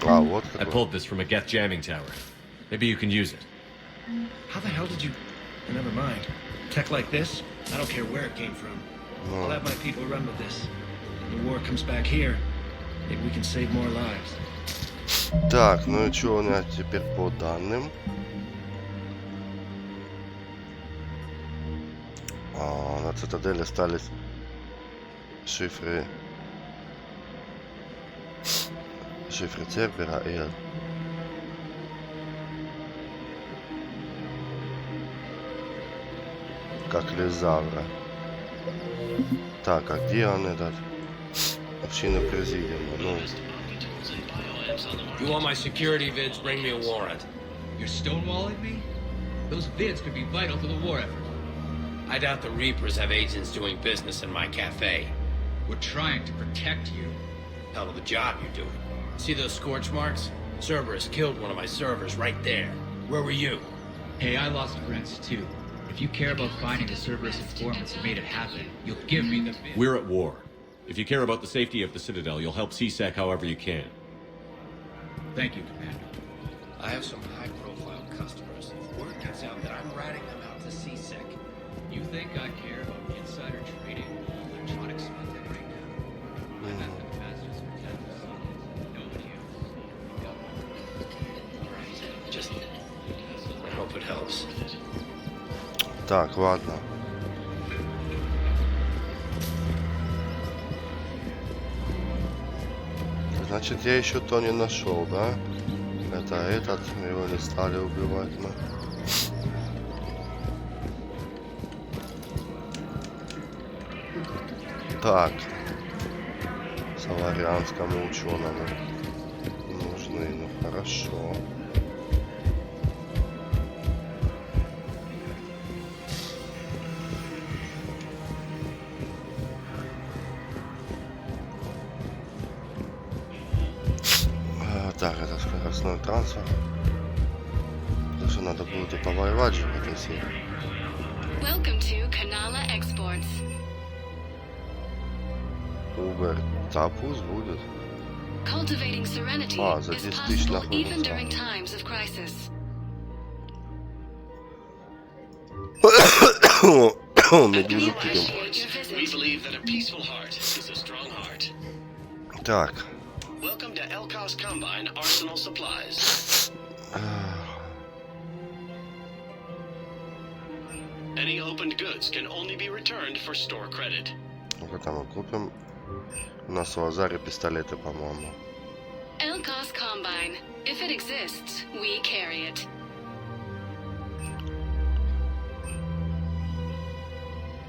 А, вот I какой. pulled this from a Geth jamming tower. Maybe you can use it. How the hell did you... Never mind. Tech like this, I don't care where it came from. I'll have my people run with this. When the war comes back here, maybe we can save more lives. Так, ну и что у нас теперь по данным? На цитадели остались шифры Цербера и как Лизавра. Так, а где он этот? Община президиума, ну. You want my security vids, bring me a warrant. You're stonewalling me? Those vids could be vital to the war effort. I doubt the Reapers have agents doing business in my cafe. We're trying to protect you. Hell of a job you're doing. See those scorch marks? Cerberus killed one of my servers right there. Where were you? Hey, I lost friends too. If If you care about finding the Cerberus informants who made it happen, you'll give me the bit. We're at war. If you care about the safety of the Citadel, you'll help CSEC however you can. Thank you, Commander. I have some high-profile customers. If word gets out that I'm ratting them out to CSEC. You think I care about insider trading electronics content right now? I have the masters for tennis. Nobody else. Alright, just... I hope it helps. Так, ладно. Значит, я еще то не нашел, да? Это этот, его не стали убивать мы. Так. Соларианскому ученому нужны, ну хорошо. Так, это скоростной трансфер. Даже надо будет и повоевать же в этой серии. Welcome to Kanala Exports. Uber. Да, пусть будет. Cultivating serenity за is 10 тысяч possible even находится. during times of crisis. Медузу пьем. We believe that a peaceful heart is a strong heart. Так. Welcome to Elkos Combine Arsenal Supplies. Any opened goods can only be returned for store credit. Ну-ка там мы купим. У нас в Лазаре пистолеты, по-моему. Elkos Combine. If it exists, we carry it.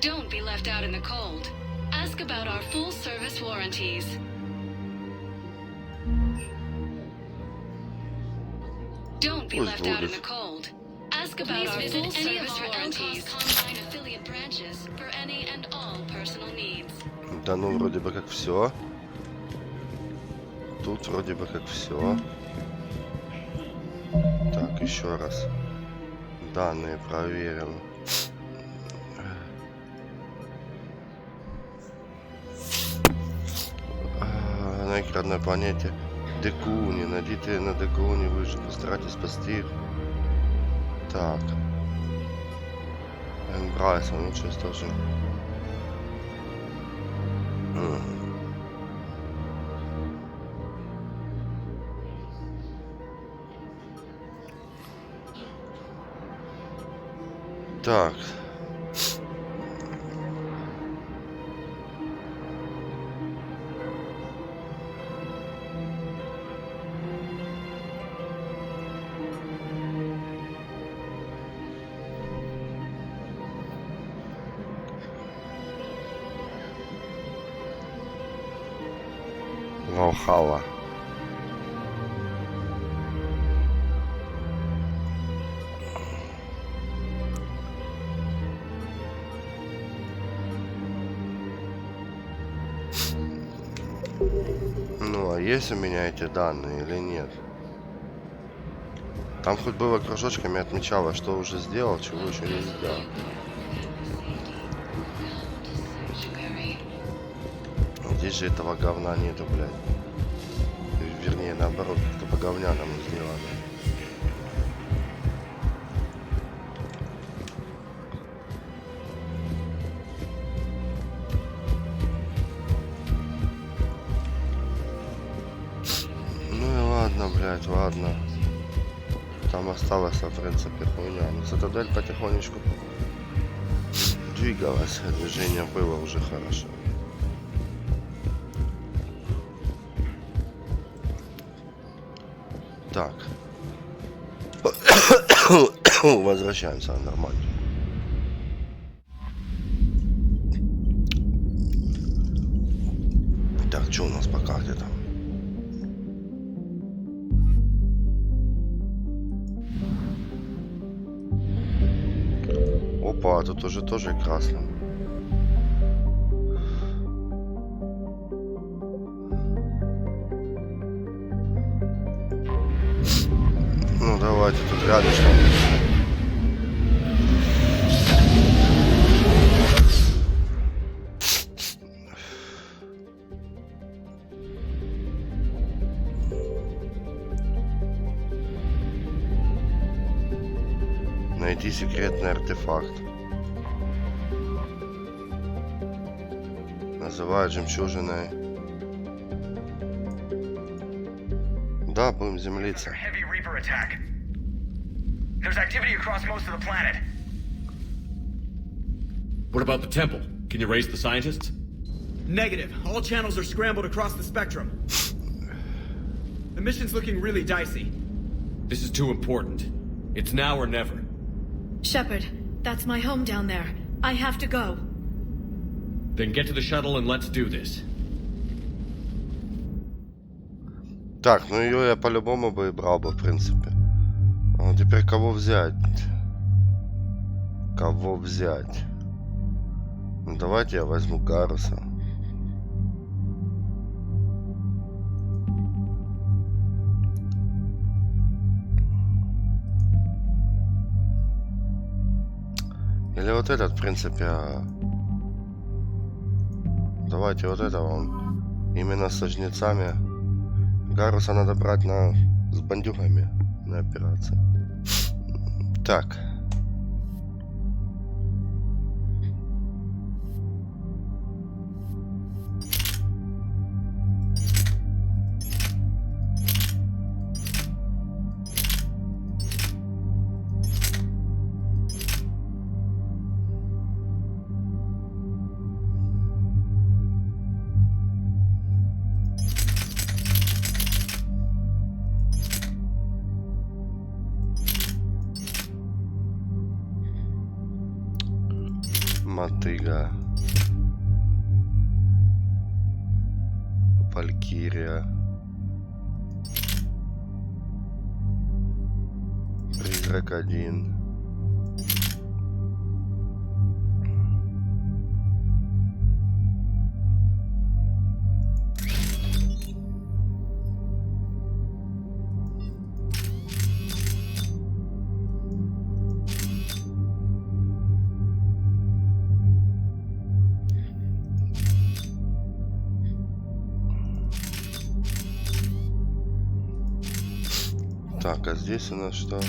Don't be left out in the cold. Ask about our full service warranties. Don't be left out in the cold. Ask about our full service warranties. Combine affiliate branches for any and all personal needs. Да ну вроде бы как все. Тут вроде бы как все. Так, еще раз. Данные проверим. На их родной планете Декуни. Найдите на Декуни выше. Постарайтесь спасти их. Так. Эмбрайс, он лучше тоже. Так. Валхалла. Ну, а есть у меня эти данные или нет? Там хоть было кружочками отмечало, что уже сделал, чего еще не сделал. Здесь же этого говна нету, блядь. Вернее, наоборот, как-то по говняному сделано. Ну и ладно, блядь, ладно. Там осталось, в принципе, хуйня. Но цитадель потихонечку двигалась. Движение было уже хорошо. Так. Возвращаемся нормально. Так, что у нас по карте там? Опа, тут уже тоже красно. Ну давайте тут рядышком. Найти секретный артефакт. Называют жемчужиной. Да, будем землиться. What about the temple? Can you raise the scientists? Negative. All channels are scrambled across the spectrum. The mission's looking really dicey. This is too important. It's now or never. Shepard, that's my home down there. I have to go. Then get to the shuttle and let's do this. Так, ну ее я по-любому бы и брал бы, в принципе. А теперь кого взять? Кого взять? Ну, давайте я возьму Гаруса. Или вот этот, в принципе. Давайте вот этого. Именно со жнецами. Гаруса надо брать с бандюгами на операции. Так. Мотыга. Валькирия. Призрак 1. Так, а здесь у нас что?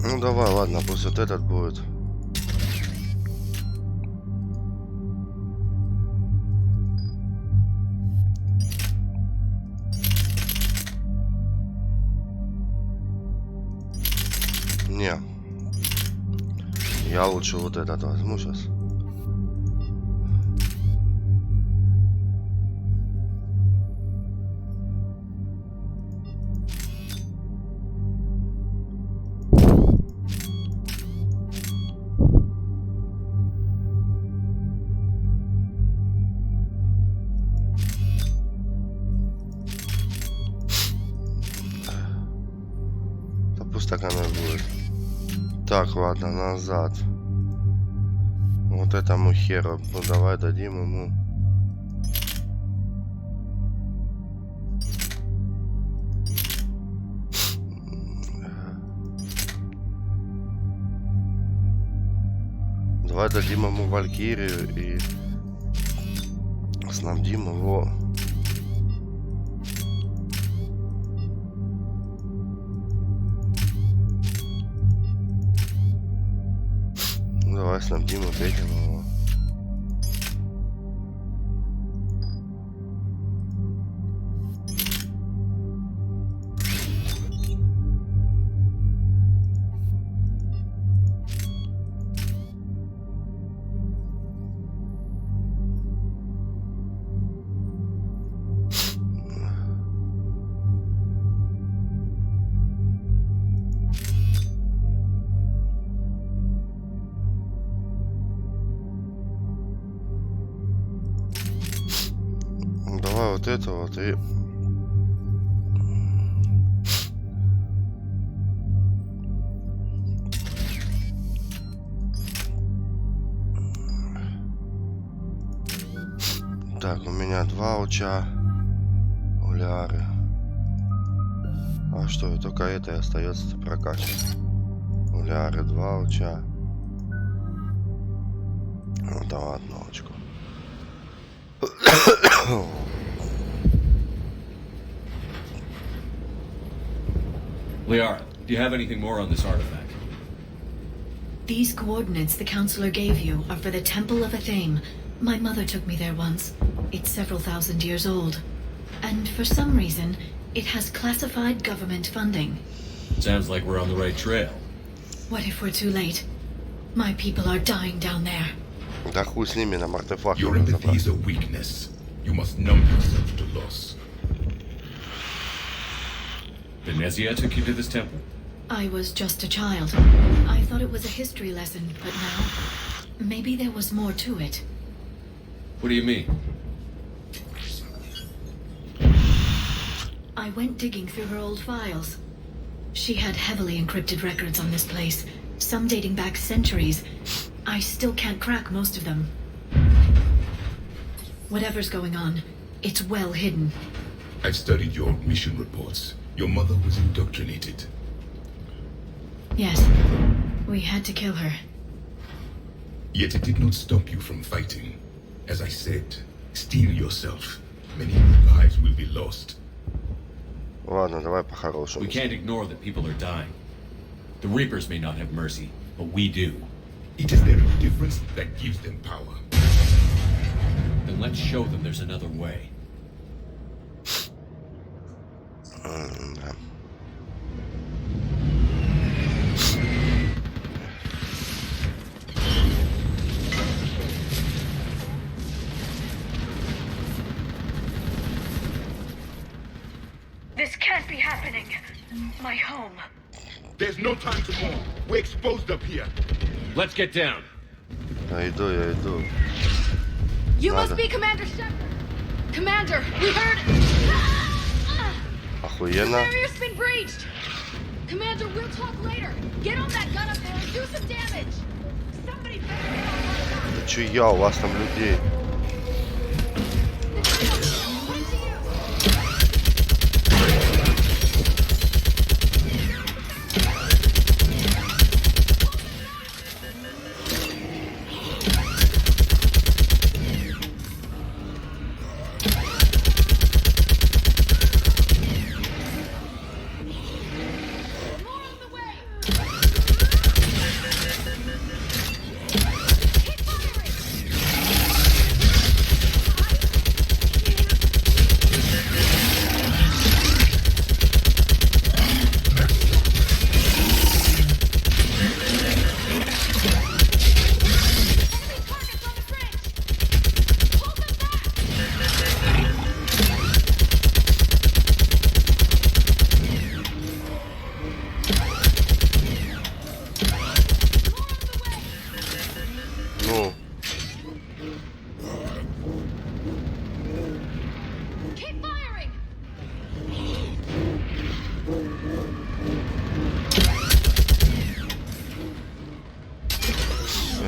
Ну давай, ладно, пусть вот этот будет. Не. Я лучше вот этот возьму сейчас. Так оно будет. Так, ладно, назад. Вот этому херу. Ну давай дадим ему. Давай дадим ему Валькирию и снабдим его. Давай снабдим вот этим его. Давай вот это вот и... Так, у меня 2 луча. Уляры. А что, только это и остается прокачивать. Уляры 2 луча. Ну, давай одну очку. Liara, do you have anything more on this artifact? These coordinates the counselor gave you are for the Temple of Athame. My mother took me there once. It's several thousand years old. And for some reason, it has classified government funding. Sounds like we're on the right trail. What if we're too late? My people are dying down there. Да хуй с ними, нам артефакт. Your empathy is a weakness. You must numb yourself to loss. Venezia took you to this temple? I was just a child. I thought it was a history lesson, but now... maybe there was more to it. What do you mean? I went digging through her old files. She had heavily encrypted records on this place, some dating back centuries. I still can't crack most of them. Whatever's going on, it's well hidden. I've studied your mission reports. Your mother was indoctrinated. Yes, we had to kill her. Yet it did not stop you from fighting. As I said, steel yourself. Many lives will be lost. Ладно, давай по-хорошему. We can't ignore that people are dying. The Reapers may not have mercy, but we do. It is their indifference that gives them power. Then let's show them there's another way. This can't be happening. My home. There's no time to mourn. We're exposed up here. Let's get down. Я иду. You Надо. must be Commander Shepard. Commander, we heard. The Охуенно. barrier's been breached. Commander, we'll talk later. Get on that gun up there and do some damage. Somebody better. Да чё я, у вас там людей.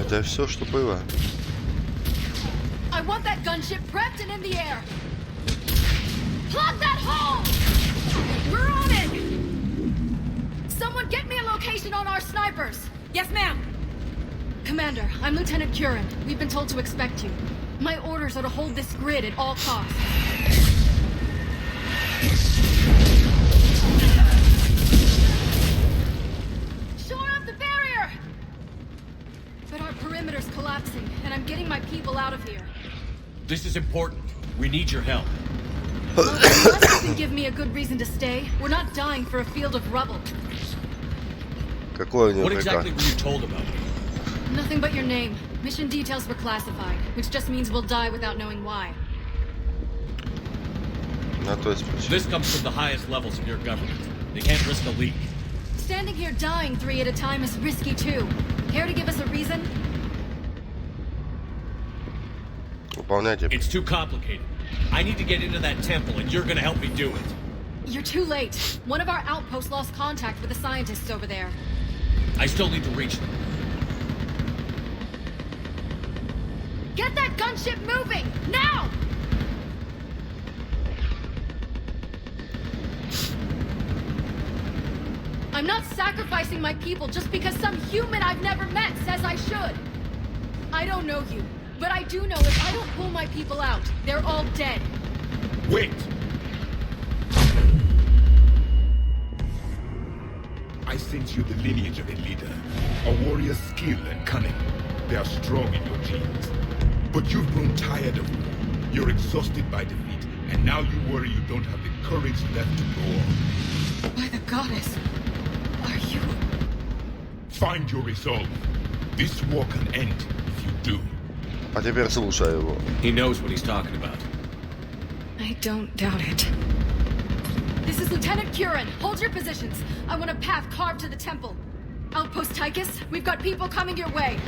Это все, что было. I want that gunship prepped and in the air. Plug that hole! We're on it! Someone get me a location on our snipers. Yes, ma'am. Commander, I'm Lieutenant Curran. We've been told to expect you. My orders are to hold this grid at all costs. Shore up the barrier! But our perimeter's collapsing, and I'm getting my people out of here. This is important. We need your help. Unless you can give me a good reason to stay, we're not dying for a field of rubble. Какой у него What приказ? exactly were you told about me? Nothing but your name. Mission details were classified, which just means we'll die without knowing why. На то есть причина. This comes from the highest levels of your government. They can't risk a leak. Standing here dying 3 at a time is risky too. Care to give us a reason? Выполняйте. It's too complicated. I need to get into that temple, and you're gonna help me do it. You're too late. One of our outposts lost contact with the scientists over there. I still need to reach them. Get that gunship moving! Now! I'm not sacrificing my people just because some human I've never met says I should. I don't know you, but I do know if I don't pull my people out, they're all dead. Wait! since you're the lineage of a leader, a warrior's skill and cunning. They are strong in your genes. But you've grown tired of war. You're exhausted by defeat, and now you worry you don't have the courage left to go on. By the goddess, are you... Find your resolve. This war can end if you do. А теперь слушай его. He knows what he's talking about. I don't doubt it. This is Lieutenant Curran. Hold your positions. I want a path carved to the temple. Outpost Tychus, we've got people coming your way.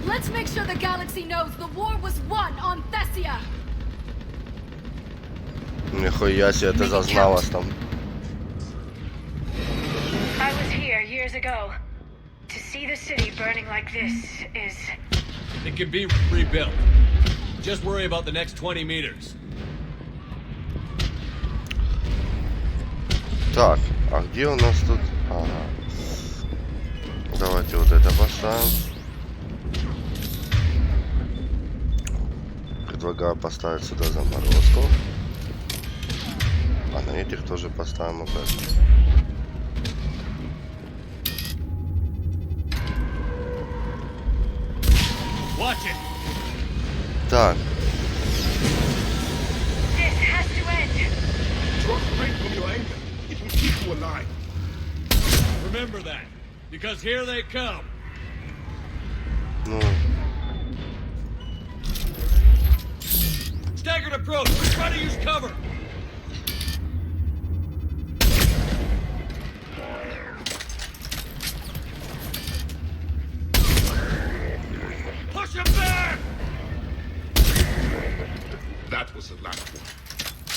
Let's make sure the galaxy knows the war was won on Thessia. Нихуя себе, ты зазналась там. I was here years ago. To see the city burning like this is... It can be rebuilt. Just worry about the next 20 meters. Так, а где у нас тут... Ага. Давайте вот это поставим. Предлагаю поставить сюда заморозку. А на этих тоже поставим опять. Так. This has to end. Draw strength from your anger. It will keep you alive. Remember that, because here they come. Ну. Staggered approach. Try to use cover. Push him back. That was the last one.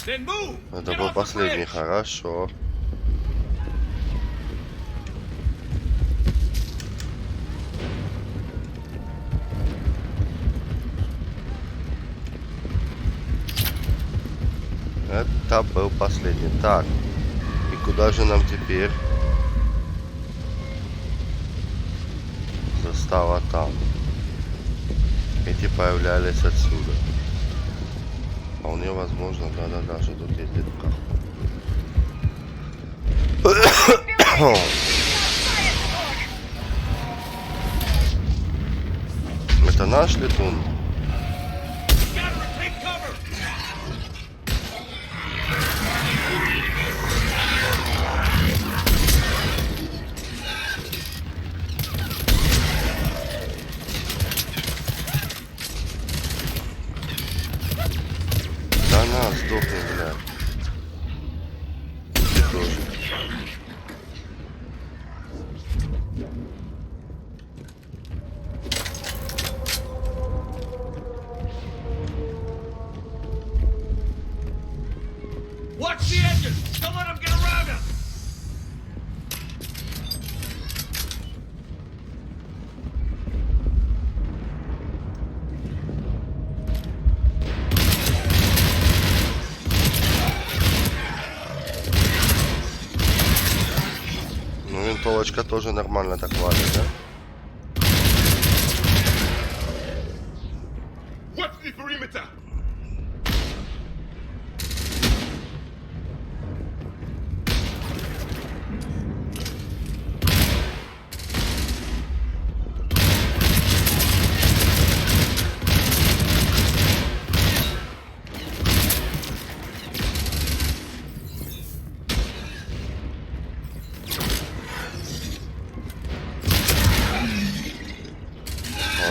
Then move. Это был последний, хорошо. Это был последний. Так. И куда же нам теперь? Застава там. Эти появлялись отсюда. Вполне возможно, да-да-да, что тут есть детка. Это наш летун? Сдохни, бля. Ты тоже. Watch the engine! Don't let them get around us! Винтовочка тоже нормально так валит, да? Watch the perimeter.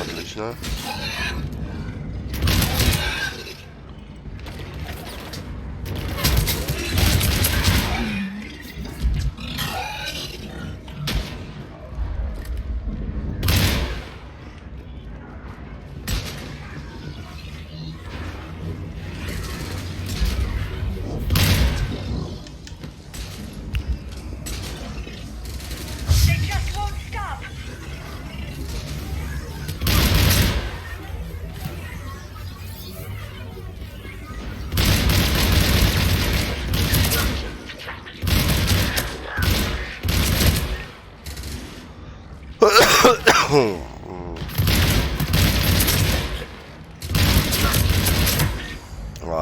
Отлично. They just won't stop.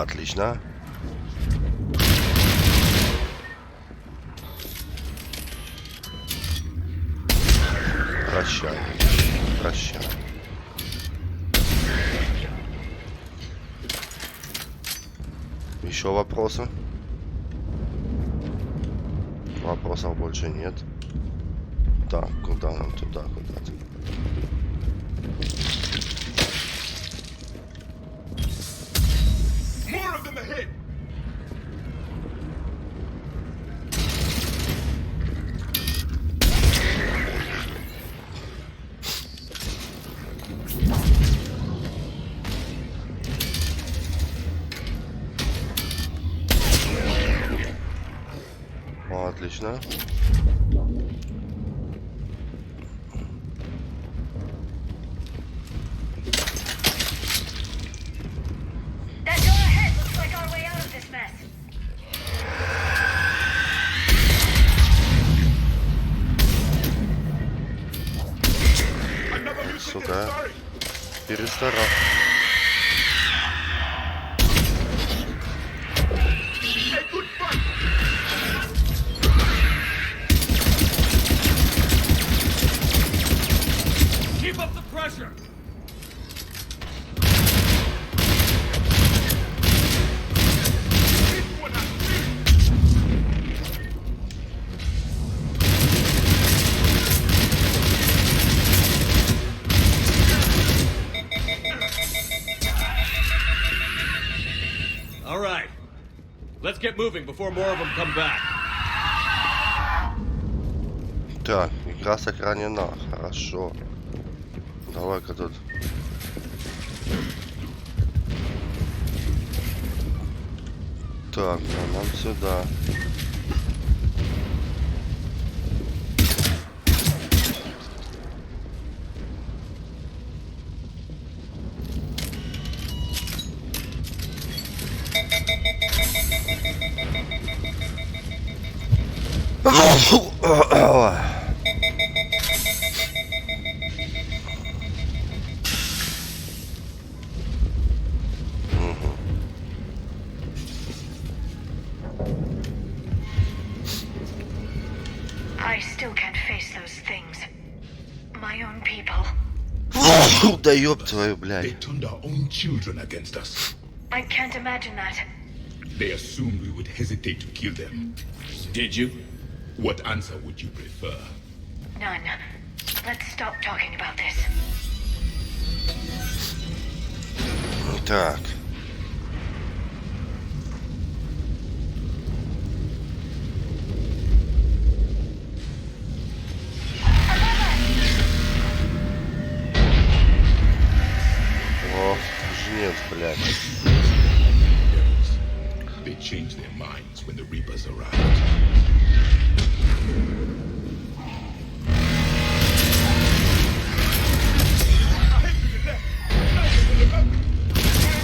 Отлично. прощай. Прощай. Еще вопросы? Вопросов больше нет. Так, куда нам туда, куда-то? О, отлично. That door ahead looks like our way out of this mess. Сука. Перестарал. Keep up the pressure. All right. Let's get moving before more of them come back. Так, игра сохранена. Хорошо. Давай-ка тут. Так, ну, нам сюда. I still can't face those things. My own people. Да ёб твою, блядь. They turned our own children against us. I can't imagine that. They assumed we would hesitate to kill them. Did you? What answer would you prefer? None. Let's stop talking about this. Так. О, жнец, блядь. They changed their minds when the Reapers arrived.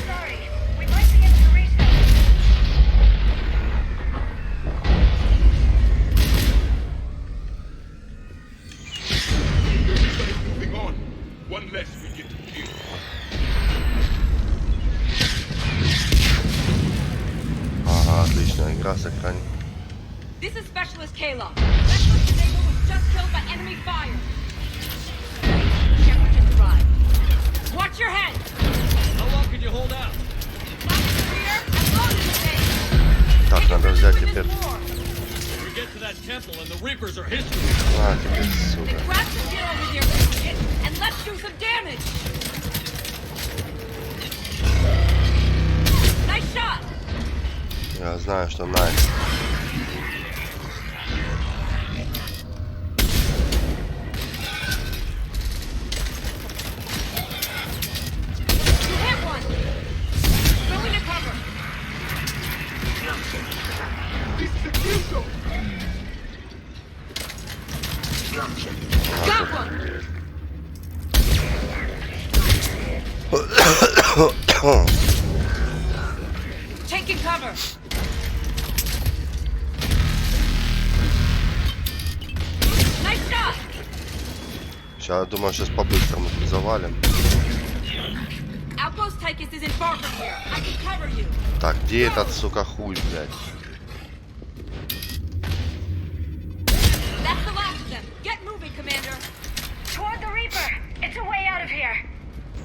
Sorry, we might be able to reach them. Moving on. One less we get to kill. Ага, отлично, игра сохранена. This is Specialist Kayla. Specialist Diego was just killed by enemy fire. Shepard just arrived. Watch your head. How long can you hold out? Так, надо взять теперь. We get to that temple and the Reapers are history. А, теперь, сука. Grab some gear over here and let's do some damage. Nice shot. Я знаю, что найс. Taking cover. Nice shot. Сейчас, я думаю, сейчас по-быстрому тут завалим. Outpost Tychus isn't far from here. I can cover you. Так, где этот, сука, хуй, блядь? That's the last of them. Get moving, Commander. Towards a way out of here.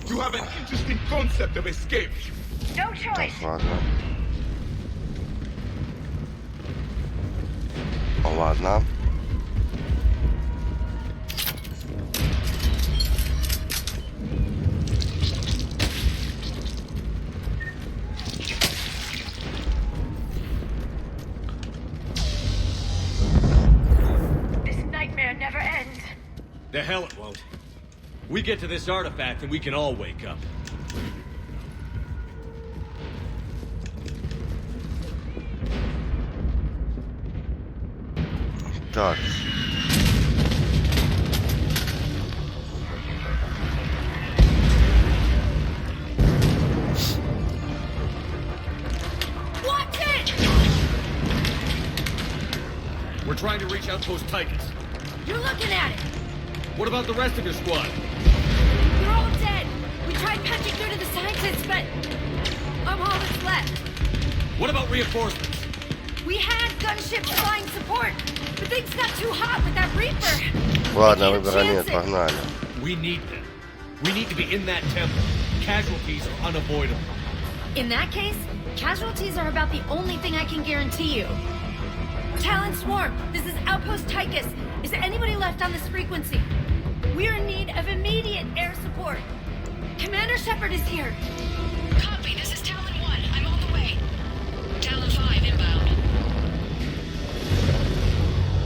You have an interesting concept of escape. No choice. Ладно. Ладно. This nightmare never ends. The hell it won't. We get to this artifact and we can all wake up. Так. Watch it! We're trying to reach Outpost Tychus. You're looking at it. What about the rest of your squad? They're all dead. We tried punching through to the scientists, but I'm all that's left. What about reinforcements? We had gunships flying support, but things got too hot with that Reaper. Ладно, выбора нет, погнали. We need them. We need to be in that temple. Casualties are unavoidable. In that case, casualties are about the only thing I can guarantee you. Talon Swarm, this is Outpost Tychus. Is there anybody left on this frequency? We're in need of immediate air support. Commander Shepard is here. Copy, this is Talon 1. I'm on the way. Talon 5 inbound.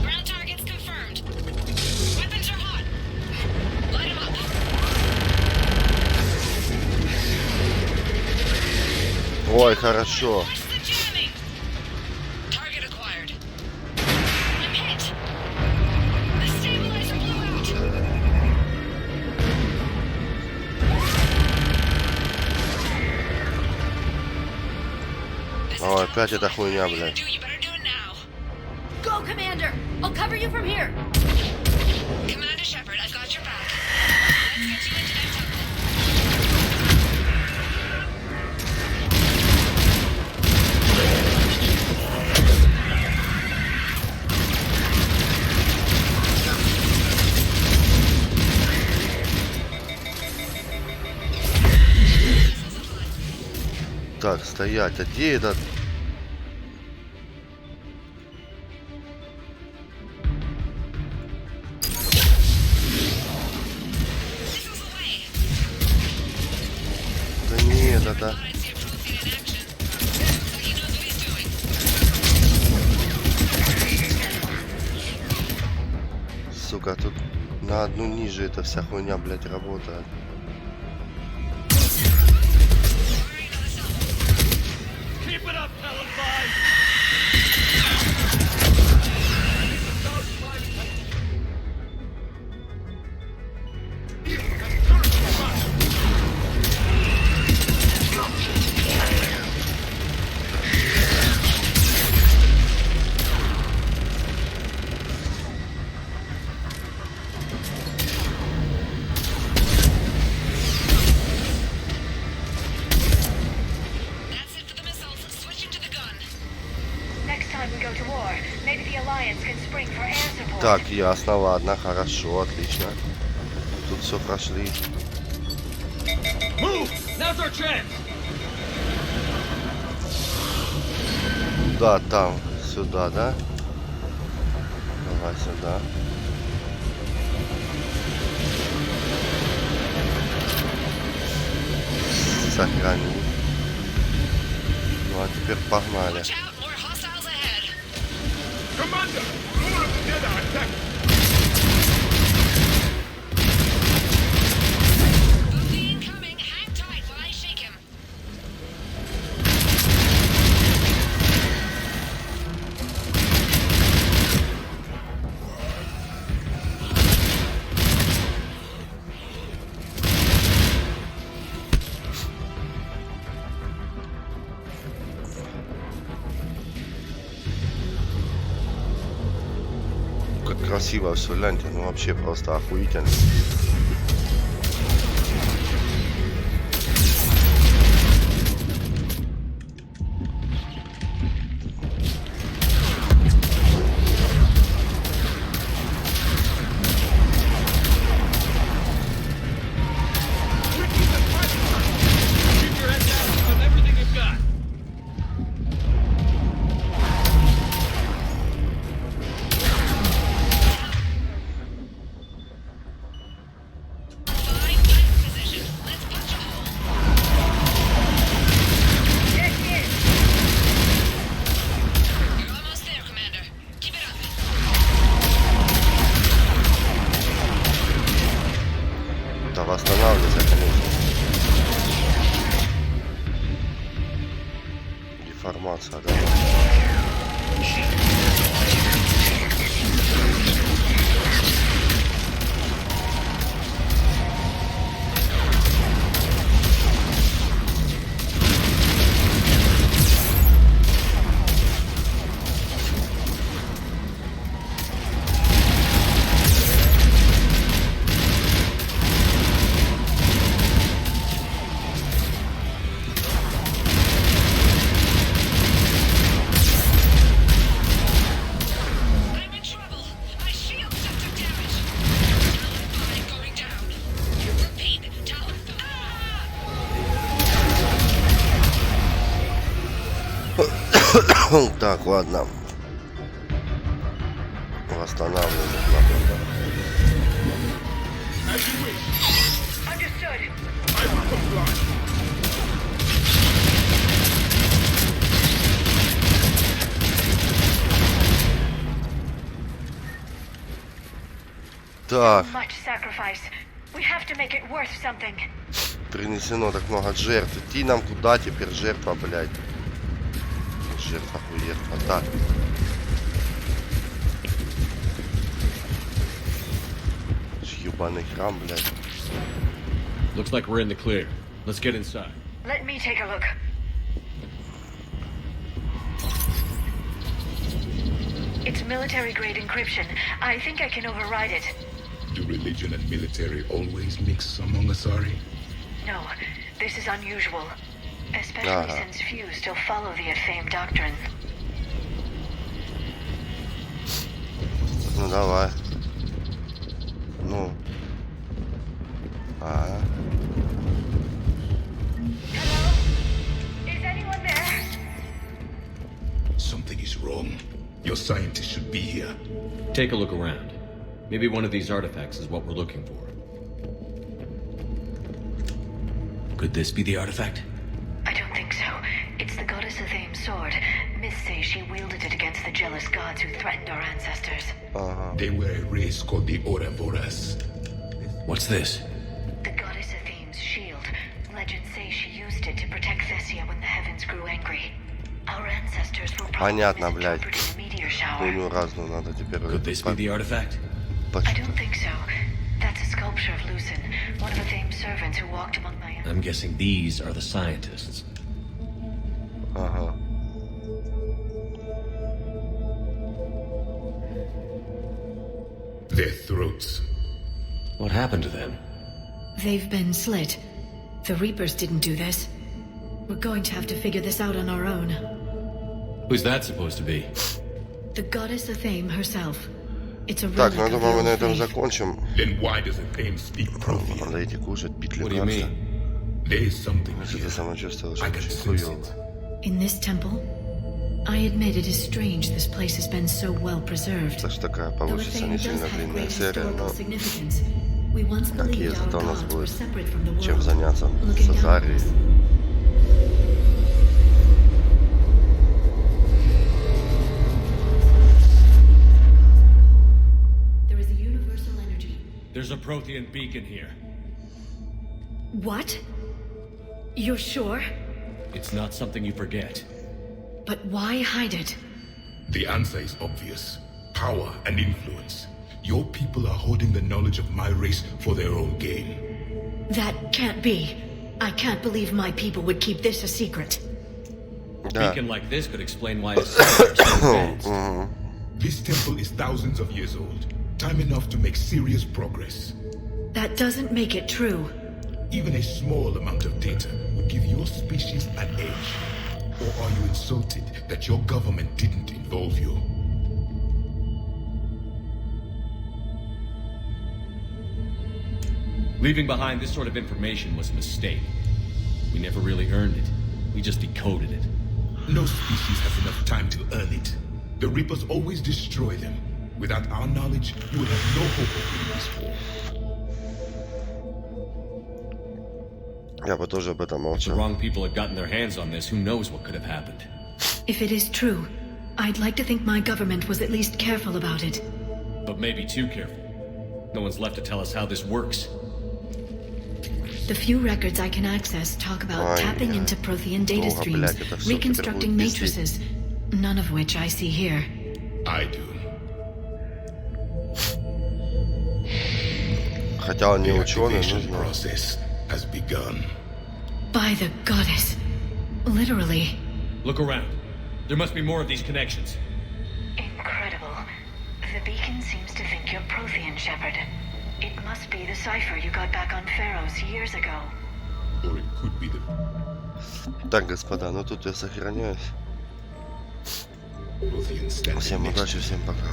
Ground targets confirmed. Weapons are hot. Light them up. Ой, хорошо. Target acquired. I'm hit. The stabilizer blew out. Ой, опять эта хуйня, блядь. Go, Commander! I'll cover you from here. Commander Shepard, I've got your back. Let's get you into that temple. Так, стоять. А где этот? Да нет, это... Сука, тут на одну ниже эта вся хуйня, блядь, работает. Keep it up, Talon 5! Так, ясно, ладно, хорошо, отлично. Тут все прошли. Да, там, сюда, да? Давай сюда. Сохрани. Ну а теперь погнали. Commander! More of the dead are attacking! Booty incoming. Hang tight while I shake him. Красиво все, гляньте, ну вообще просто охуительно. Информация, да? Так, ладно. Восстанавливаем. Так. Принесено так много жертв. Идти нам куда теперь жертва, блядь? Жертва хуертва. Так. Ебаный храм, блядь. Looks like we're in the clear. Let's get inside. Let me take a look. It's military-grade encryption. I think I can override it. Do religion and military always mix among Asari? No, this is unusual. Especially since few still follow the famed doctrine. Ну давай. Ну. Hello? Is anyone there? Something is wrong. Your scientists should be here. Take a look around. Maybe one of these artifacts is what we're looking for. Could this be the artifact? I don't think so. It's the goddess Athame's sword. Myths say she wielded it against the jealous gods who threatened our ancestors. They were a race called the Ouroboros. What's this? The goddess Athame's shield. Legends say she used it to protect Thessia when the heavens grew angry. Our ancestors were probably misinterpreting a meteor shower. Could this be the artifact? I don't think so. That's a sculpture of Lucen, one of Athame's servants who walked among my... I'm guessing these are the scientists. Their throats. What happened to them? They've been slit. The Reapers didn't do this. We're going to have to figure this out on our own. Who's that supposed to be? The goddess Athame herself. It's a Так, relic ну я of думаю, мы the на old этом faith. закончим. Then why does Athame speak Prothean? Надо идти кушать, пить What do you лекарства. mean? There is something Если ты сама чувствуешь, I can очень sense хуёво. it. In this temple, I admit it is strange this place has been so well preserved. Так что такая Though получится Athame не does сильно have длинная great серия, historical но significance. We once как believed есть, our зато у нас gods were будет separate from the чем world, заняться looking с down on Азарией. us. There is a universal energy. There's a Prothean beacon here. What? You're sure? It's not something you forget. But why hide it? The answer is obvious. Power and influence. Your people are holding the knowledge of my race for their own gain. That can't be. I can't believe my people would keep this a secret. A beacon like this could explain why it's so advanced. This temple is thousands of years old. Time enough to make serious progress. That doesn't make it true. Even a small amount of data would give your species an edge. Or are you insulted that your government didn't involve you? Leaving behind this sort of information was a mistake. We never really earned it. We just decoded it. No species has enough time to earn it. The Reapers always destroy them. Without our knowledge, you would have no hope of winning this war. Я бы тоже об этом If the молчал. wrong people had gotten their hands on this, who knows what could have happened. If it is true, I'd like to think my government was at least careful about it. But maybe too careful. No one's left to tell us how this works. The few records I can access talk about tapping into Prothean data streams, reconstructing matrices, none of which I see here. I do. Хотя он не ученый, но The process has begun. By the goddess. Literally. Look around. There must be more of these connections. Incredible. The beacon seems to think you're Prothean, Shepard. It must be the cipher you got back on Pharaohs years ago. Or it could be the... Так, господа, ну тут я сохраняюсь. Всем удачи, всем пока.